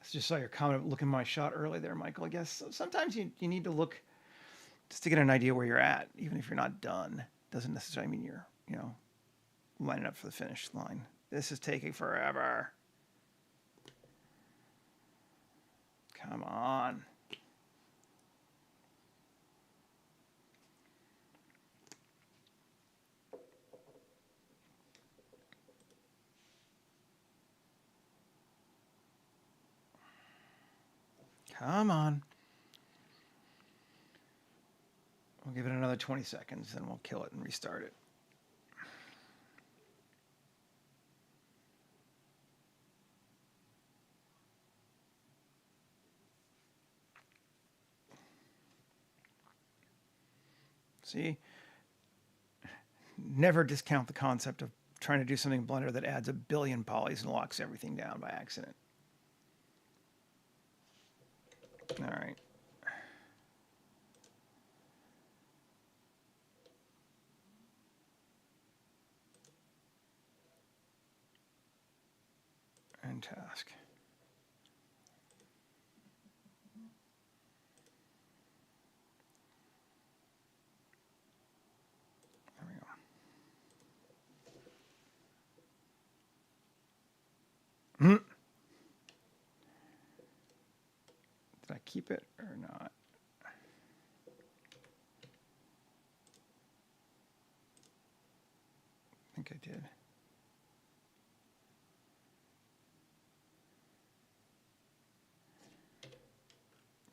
I just saw your comment looking at my shot early there, Michael. I guess sometimes you need to look just to get an idea where you're at, even if you're not done. Doesn't necessarily mean you're, lining up for the finish line. This is taking forever. Come on. Come on. We'll give it another 20 seconds, then we'll kill it and restart it. See? Never discount the concept of trying to do something in Blender that adds a billion polys and locks everything down by accident. All right. And task. There we go. Did I keep it or not? I think I did.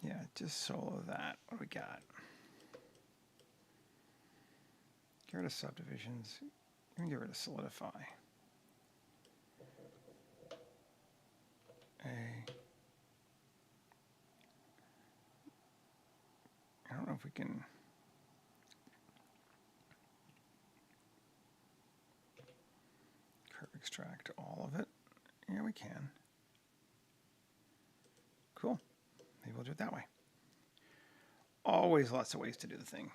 Yeah, just solo that. What do we got? Get rid of subdivisions. Let me get rid of solidify. I don't know if we can. Curve extract all of it. Yeah, we can. Cool. Maybe we'll do it that way. Always lots of ways to do the thing.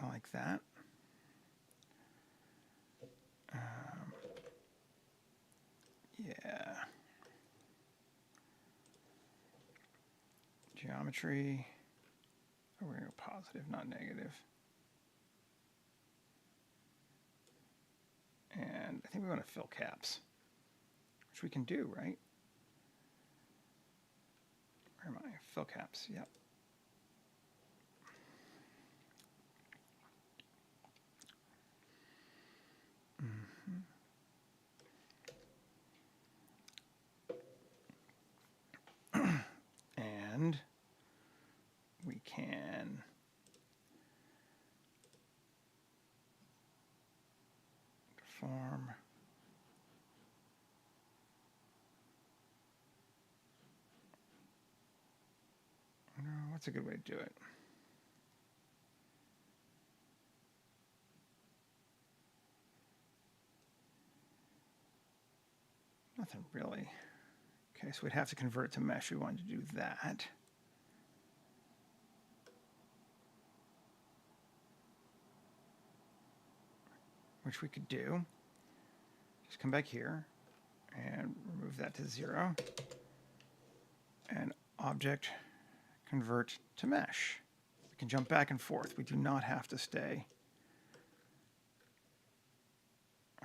I like that. Yeah. Geometry. Oh, we're going to go positive, not negative. And I think we want to fill caps, which we can do, right? Where am I? Fill caps, yep. And we can deform. No, what's a good way to do it? Nothing really. Okay, so we'd have to convert it to mesh. We wanted to do that. Which we could do. Just come back here, and remove that to 0. And object convert to mesh. We can jump back and forth. We do not have to stay.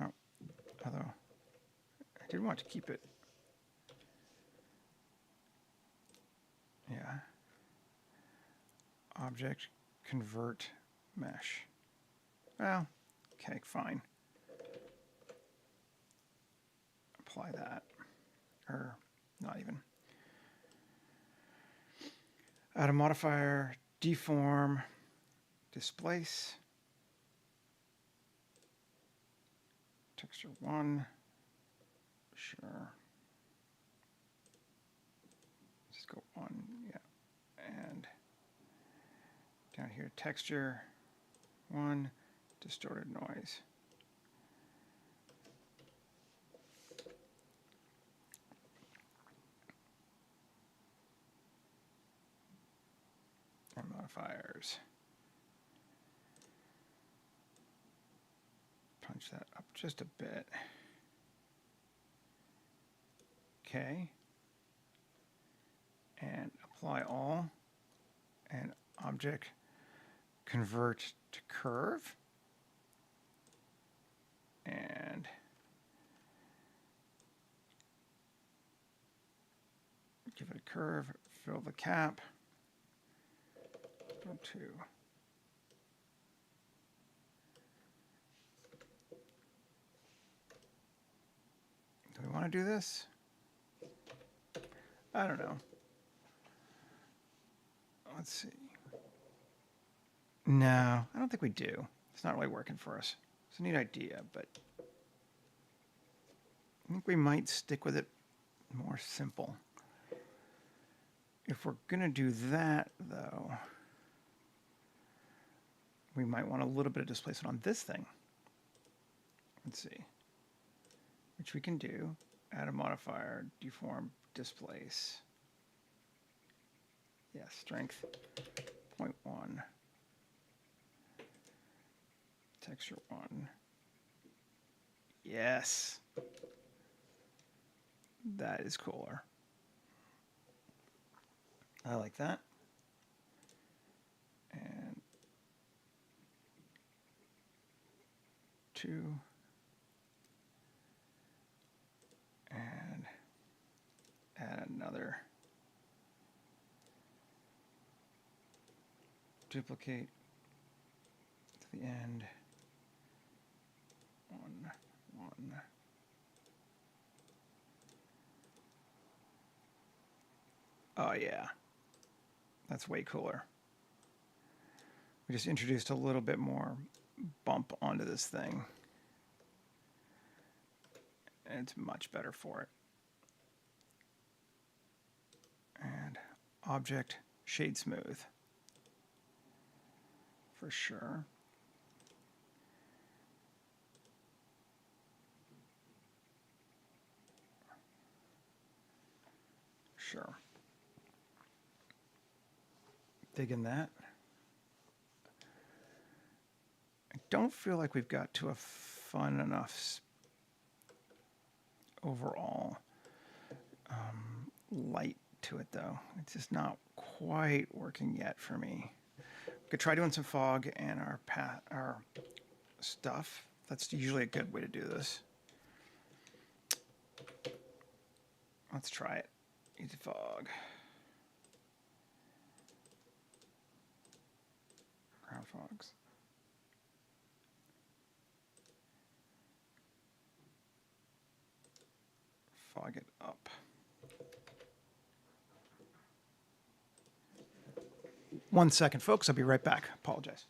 Oh, although I did want to keep it. Yeah. Object convert mesh. Well, okay, fine. Apply that. Or not even. Add a modifier, deform, displace, texture 1, sure. Let's go 1, yeah. And down here, texture 1, distorted noise. And modifiers. Punch that up just a bit. Okay. And apply all. And object convert to curve. And give it a curve, fill the cap. Go to. Do we want to do this? I don't know. Let's see. No, I don't think we do. It's not really working for us. It's a neat idea, but I think we might stick with it more simple. If we're going to do that, though, we might want a little bit of displacement on this thing. Let's see. Which we can do. Add a modifier, deform, displace. Yes, strength 0.1. Texture 1. Yes. That is cooler. I like that. And 2. And add another. Duplicate to the end. 1, 1. Oh yeah, that's way cooler. We just introduced a little bit more bump onto this thing. And it's much better for it. And object shade smooth. For sure. Sure. Digging that. I don't feel like we've got to a fun enough overall light to it, though. It's just not quite working yet for me. We could try doing some fog and our stuff. That's usually a good way to do this. Let's try it. Easy fog. Ground fogs. Fog it up. One second, folks. I'll be right back. Apologize.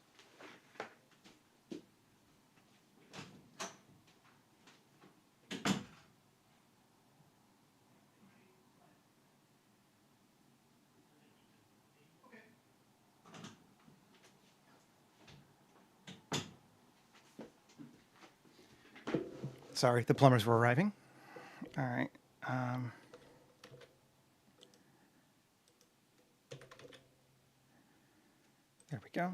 Sorry, the plumbers were arriving. All right. There we go.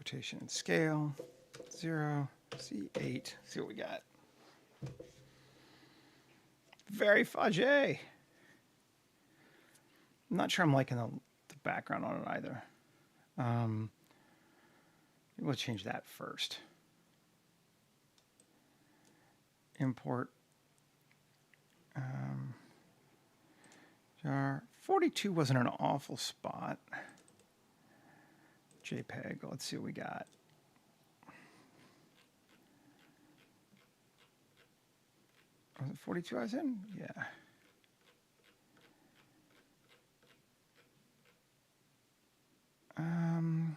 rotation and scale, 0, C8. See what we got. Very fudgy. I'm not sure I'm liking the background on it either. We'll change that first. Import jar. 42 wasn't an awful spot. JPEG. Let's see what we got. Was it 42 I was in? Yeah. Um,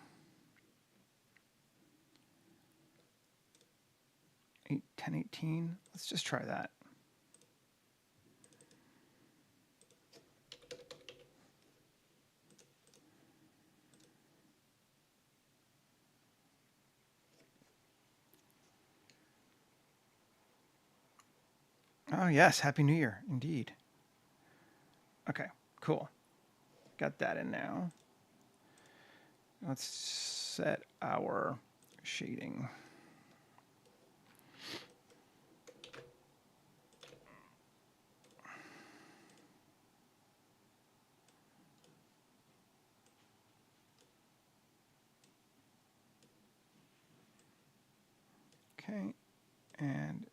1018. Let's just try that. Oh, yes. Happy New Year, indeed. Okay, cool. Got that in now. Let's set our shading. Okay, and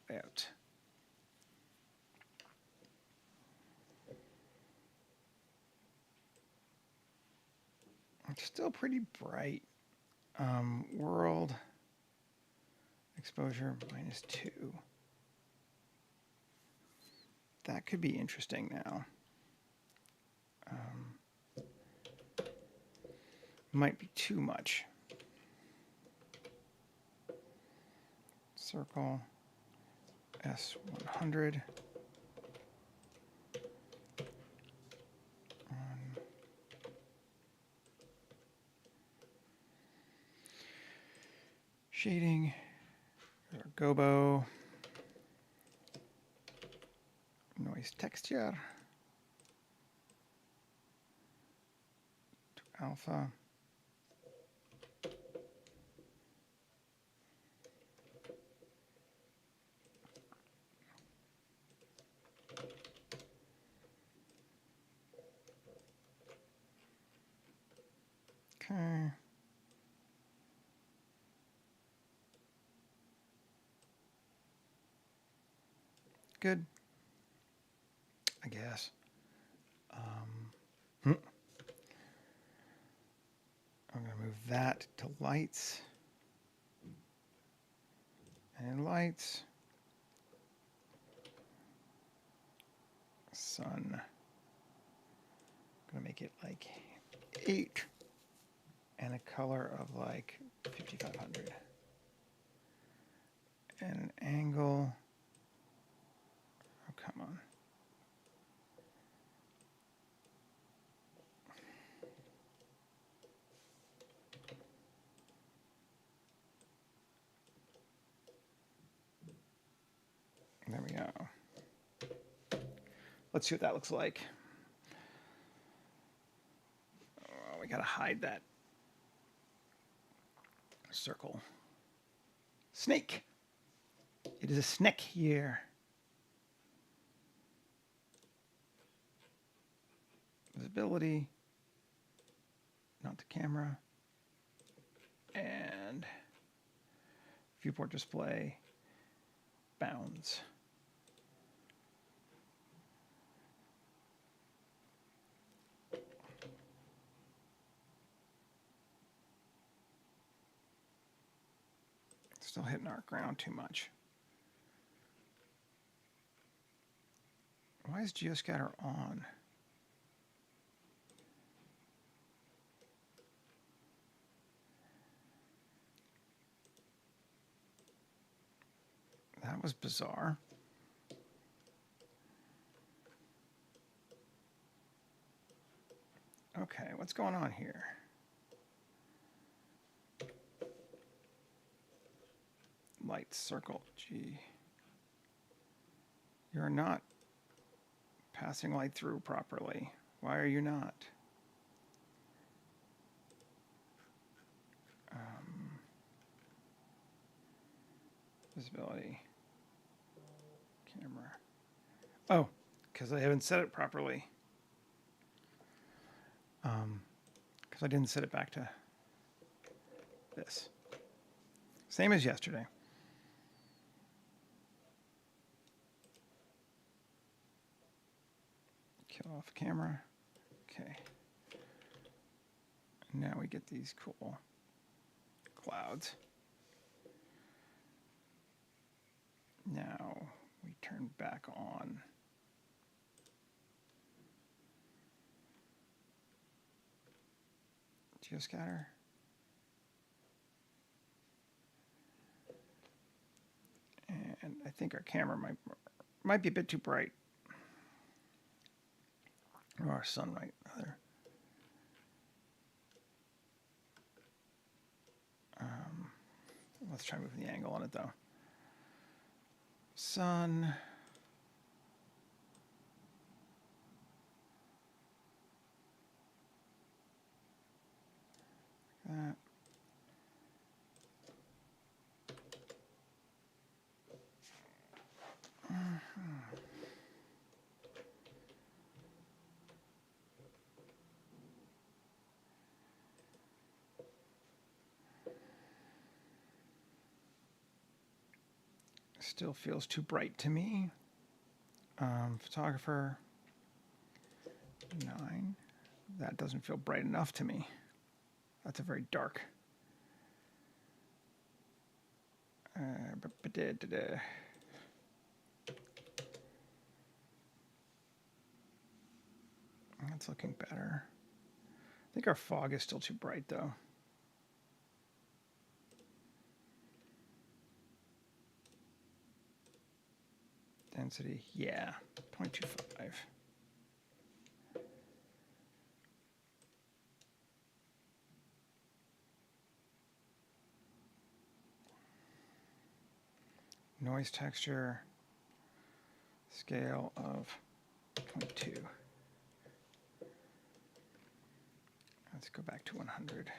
out. It's still pretty bright. World exposure -2. That could be interesting now. Might be too much. Circle S100. Shading, gobo, noise texture, to alpha, okay. Good, I guess. I'm going to move that to lights. And lights. Sun. I'm going to make it like 8. And a color of like 5500. And an angle. Oh, come on. There we go. Let's see what that looks like. Oh, we got to hide that circle. Snake. It is a snake here. Visibility. Not the camera. And viewport display. Bounds. Still hitting our ground too much. Why is geoscatter on? That was bizarre. Okay, what's going on here? Light circle, G. You're not passing light through properly. Why are you not? Visibility. Camera. Oh, because I haven't set it properly. Because I didn't set it back to this. Same as yesterday. Kill off camera. Okay. Now we get these cool clouds. Now we turn back on. Geoscatter. And I think our camera might be a bit too bright. Or our sunlight, rather. Let's try moving the angle on it, though. Sun. That. Still feels too bright to me. Photographer 9. That doesn't feel bright enough to me. That's a very dark. That's looking better. I think our fog is still too bright, though. Density, yeah, 0.25. Noise texture, scale of 0.2. Let's go back to 100.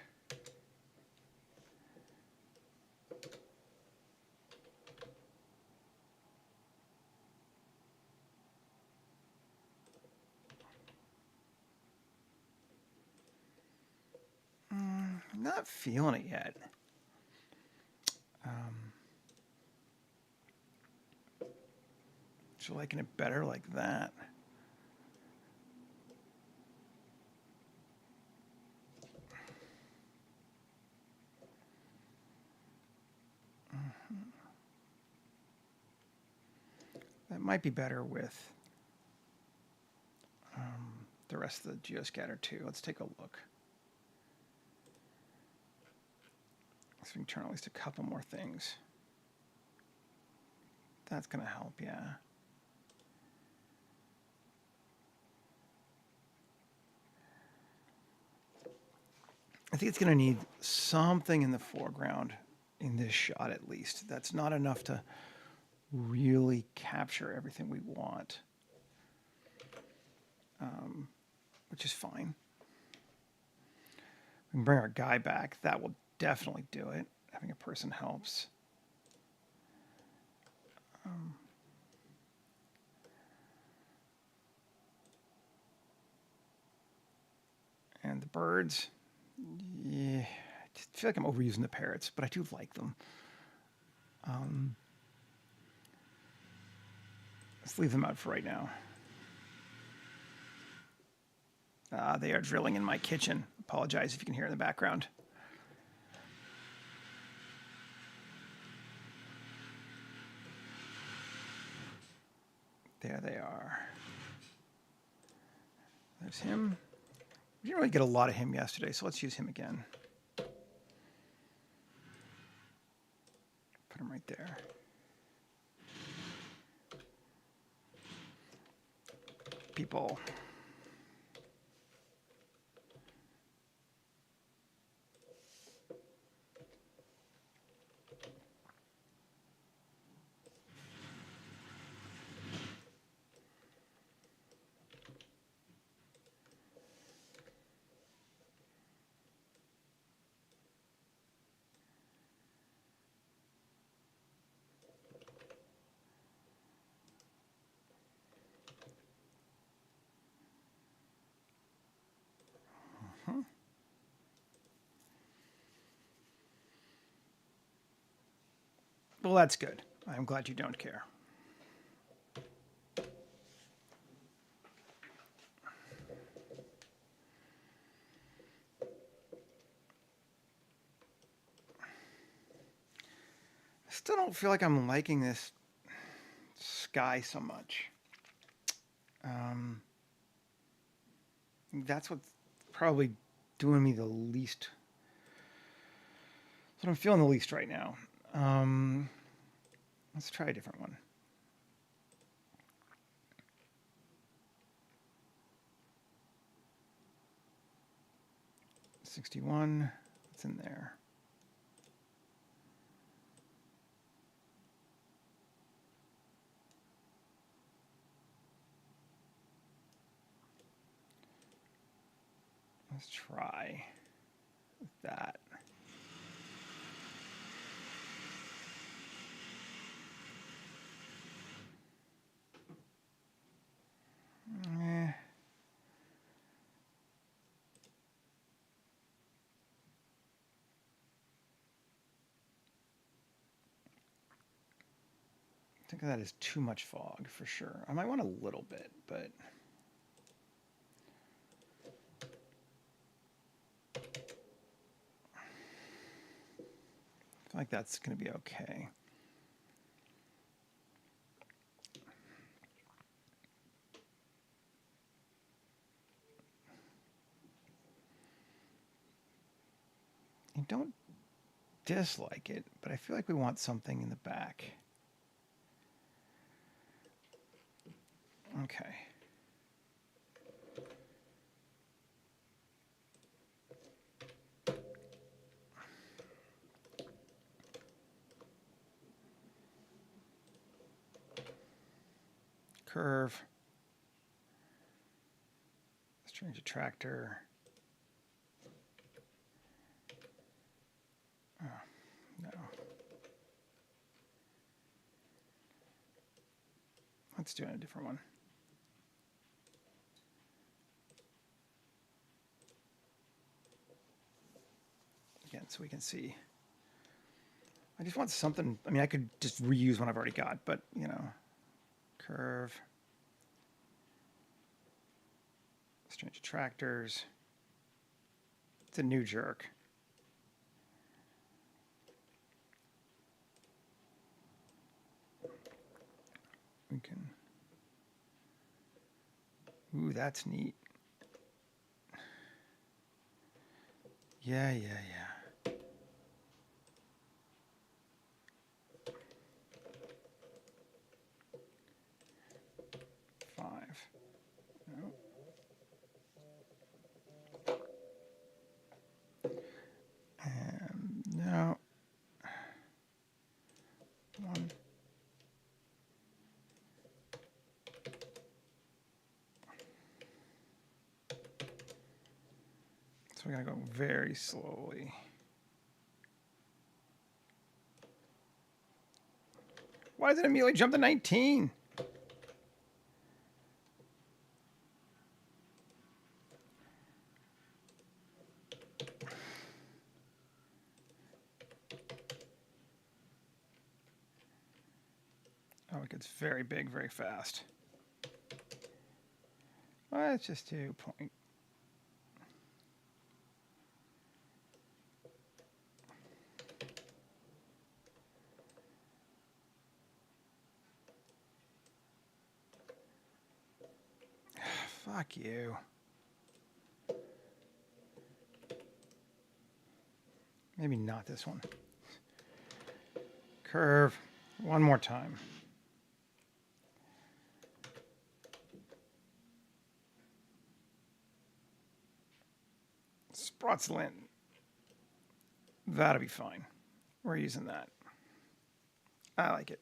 I'm not feeling it yet. So liking it better like that. That might be better with the rest of the geoscatter too. Let's take a look. So we can turn at least a couple more things. That's going to help, yeah. I think it's going to need something in the foreground in this shot at least. That's not enough to really capture everything we want, which is fine. We can bring our guy back. That will definitely do it. Having a person helps. And the birds, yeah, I just feel like I'm overusing the parrots, but I do like them. Let's leave them out for right now. They are drilling in my kitchen. Apologize if you can hear in the background. There they are. There's him. We didn't really get a lot of him yesterday, so let's use him again. Put him right there. People. Well, that's good. I'm glad you don't care. I still don't feel like I'm liking this sky so much. That's what's probably doing me the least. That's what I'm feeling the least right now. Let's try a different one. $61. What's in there? Let's try that. Eh. I think that is too much fog for sure. I might want a little bit, but I feel like that's going to be okay. I don't dislike it, but I feel like we want something in the back. Okay. Curve. Let's change a tractor. Oh, no. Let's do a different one. Again, so we can see. I just want something. I mean, I could just reuse one I've already got, but, you know, curve. Let's change to tractors. It's a new jerk. We can. Ooh, that's neat. Yeah. 5. No. And no. 1. So we're going to go very slowly. Why does it immediately jump to 19? Oh, it gets very big very fast. Let's just do point. Fuck you. Maybe not this one. Curve. One more time. Sprotzlin. That'll be fine. We're using that. I like it.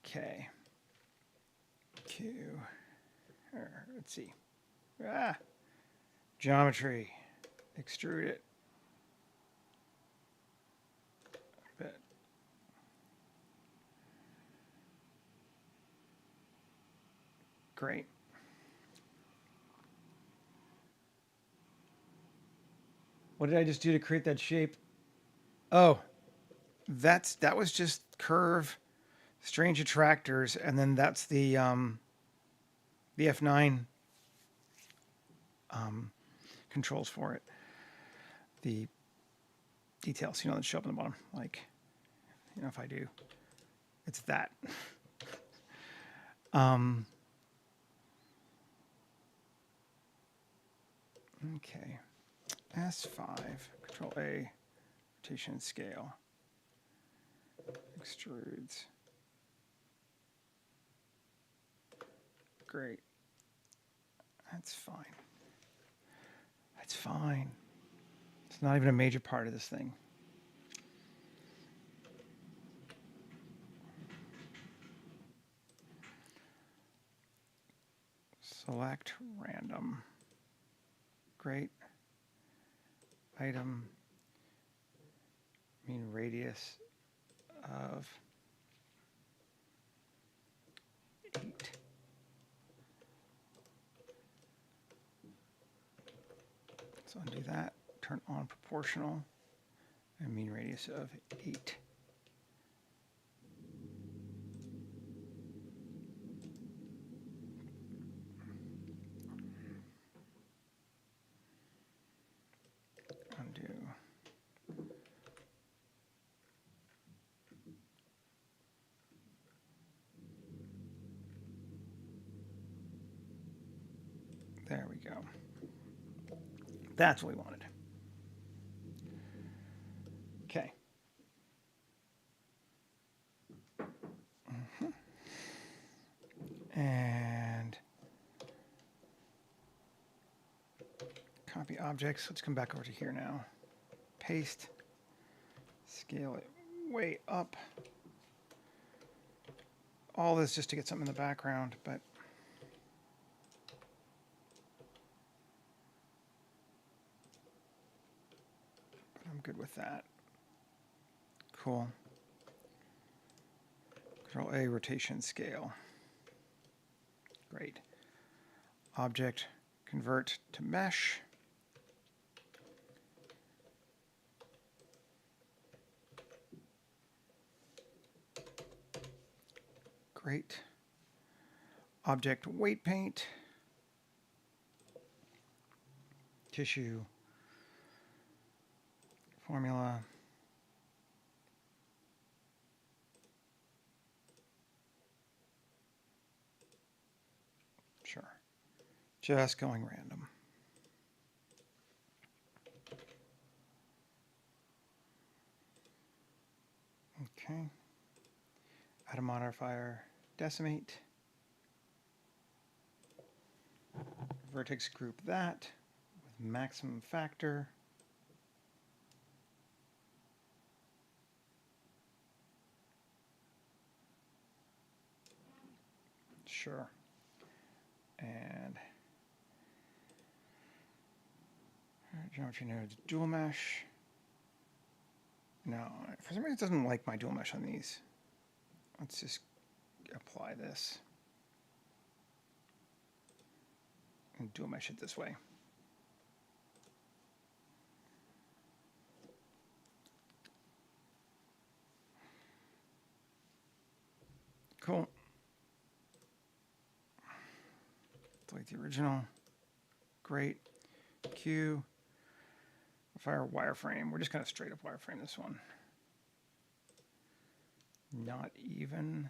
Okay. Q. Let's see. Geometry. Extrude it. A bit. Great. What did I just do to create that shape? Oh, that was just curve, strange attractors, and then that's the F9 controls for it. The details, that show up on the bottom. Like, if I do, it's that. Okay. S5, Control A, rotation scale, extrudes. Great. That's fine. That's fine. It's not even a major part of this thing. Select random. Great. Item. Mean radius of 8. So undo that. Turn on proportional. And mean radius of 8. Undo. There we go. That's what we wanted. Okay. And copy objects. Let's come back over to here now. Paste. Scale it way up. All this just to get something in the background, but I'm good with that. Cool. Control A, rotation scale. Great. Object, convert to mesh. Great. Object, weight paint. Tissue. Formula. Sure. Just going random. Okay. Add a modifier, decimate. Vertex group that with maximum factor. Sure. And geometry nodes, dual mesh. No, for some reason it doesn't like my dual mesh on these. Let's just apply this and dual mesh it this way. Cool. Delete the original. Great. Q. Fire wireframe. We're just going to straight up wireframe this one. Not even.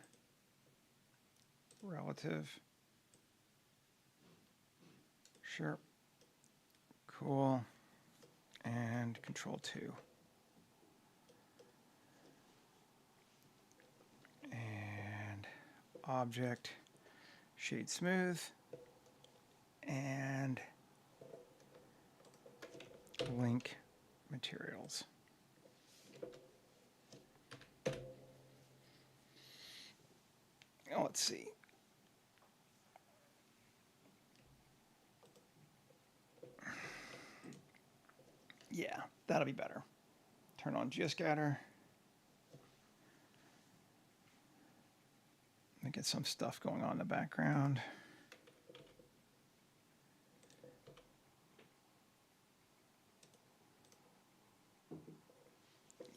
Relative. Sure. Cool. And Control 2. And object, shade smooth, and link materials. Now let's see. Yeah, that'll be better. Turn on geoscatter. Let me get some stuff going on in the background.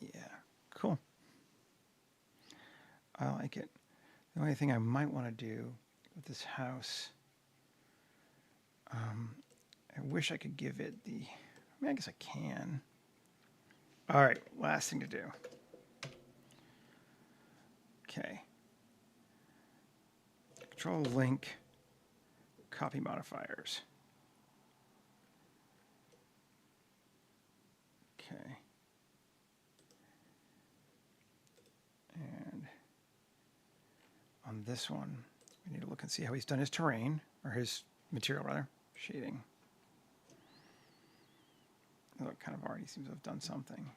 Yeah, cool. like it. The only thing I might want to do with this house, I wish I could give it the, I mean, I guess I can. All right, last thing to do. Okay. Control link, copy modifiers. Okay. And on this one, we need to look and see how he's done his terrain, or his material rather, shading. Although it kind of already seems to have done something.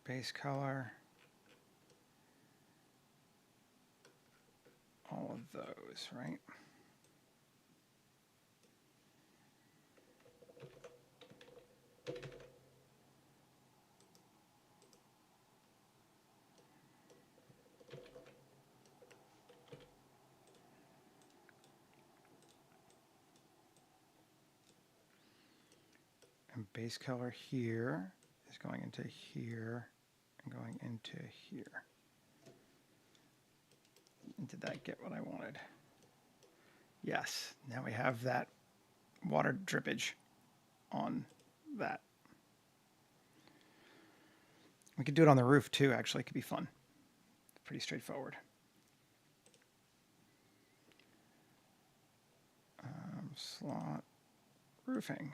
Base color. All of those, right? And base color here is going into here and going into here. And did that get what I wanted? Yes, now we have that water drippage on that. We could do it on the roof too, actually. It could be fun. Pretty straightforward. Slot roofing.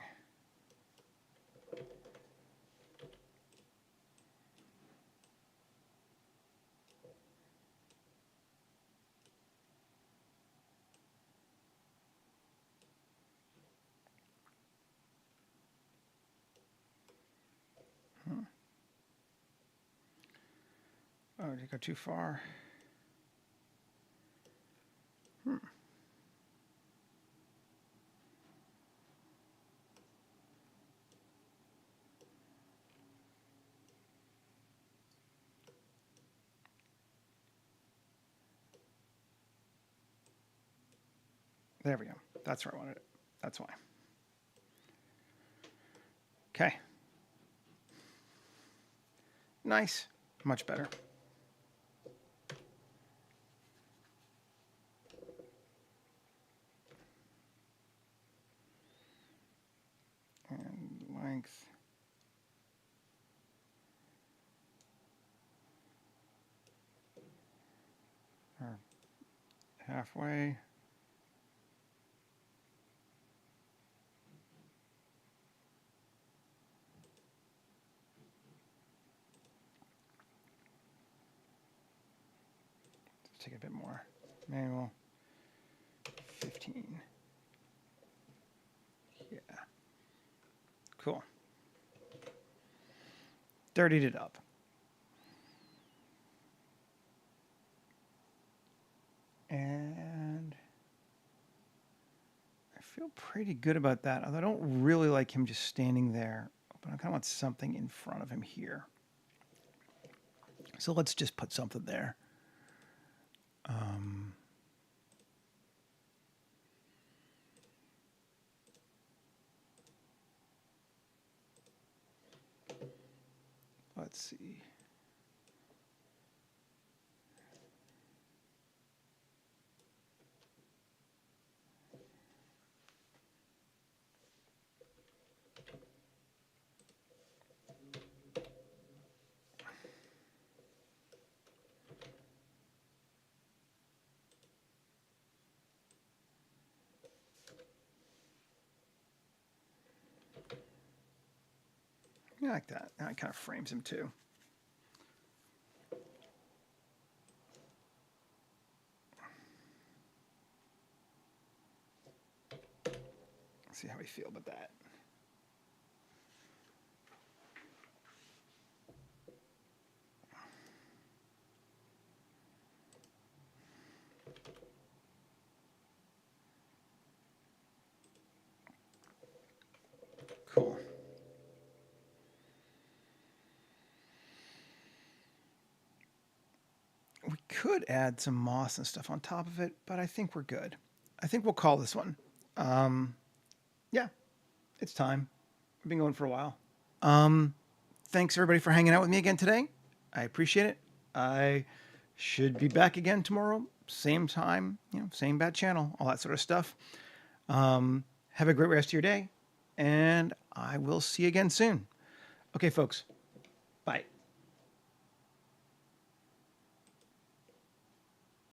Oh, did it go too far? There we go. That's where I wanted it. That's why. Okay. Nice. Much better. And length. Or halfway. Let's take a bit more. Manual. 15. Yeah. Cool. Dirtied it up. And I feel pretty good about that, although I don't really like him just standing there. But I kind of want something in front of him here. So let's just put something there. Let's see. I like that. That kind of frames him too. Let's see how we feel about that. Cool. We could add some moss and stuff on top of it, but I think we're good. I think we'll call this one. Yeah, it's time. We've been going for a while. Thanks everybody for hanging out with me again today. I appreciate it. I should be back again tomorrow, same time, same bad channel, all that sort of stuff. Have a great rest of your day, and I will see you again soon. Okay, folks. Bye.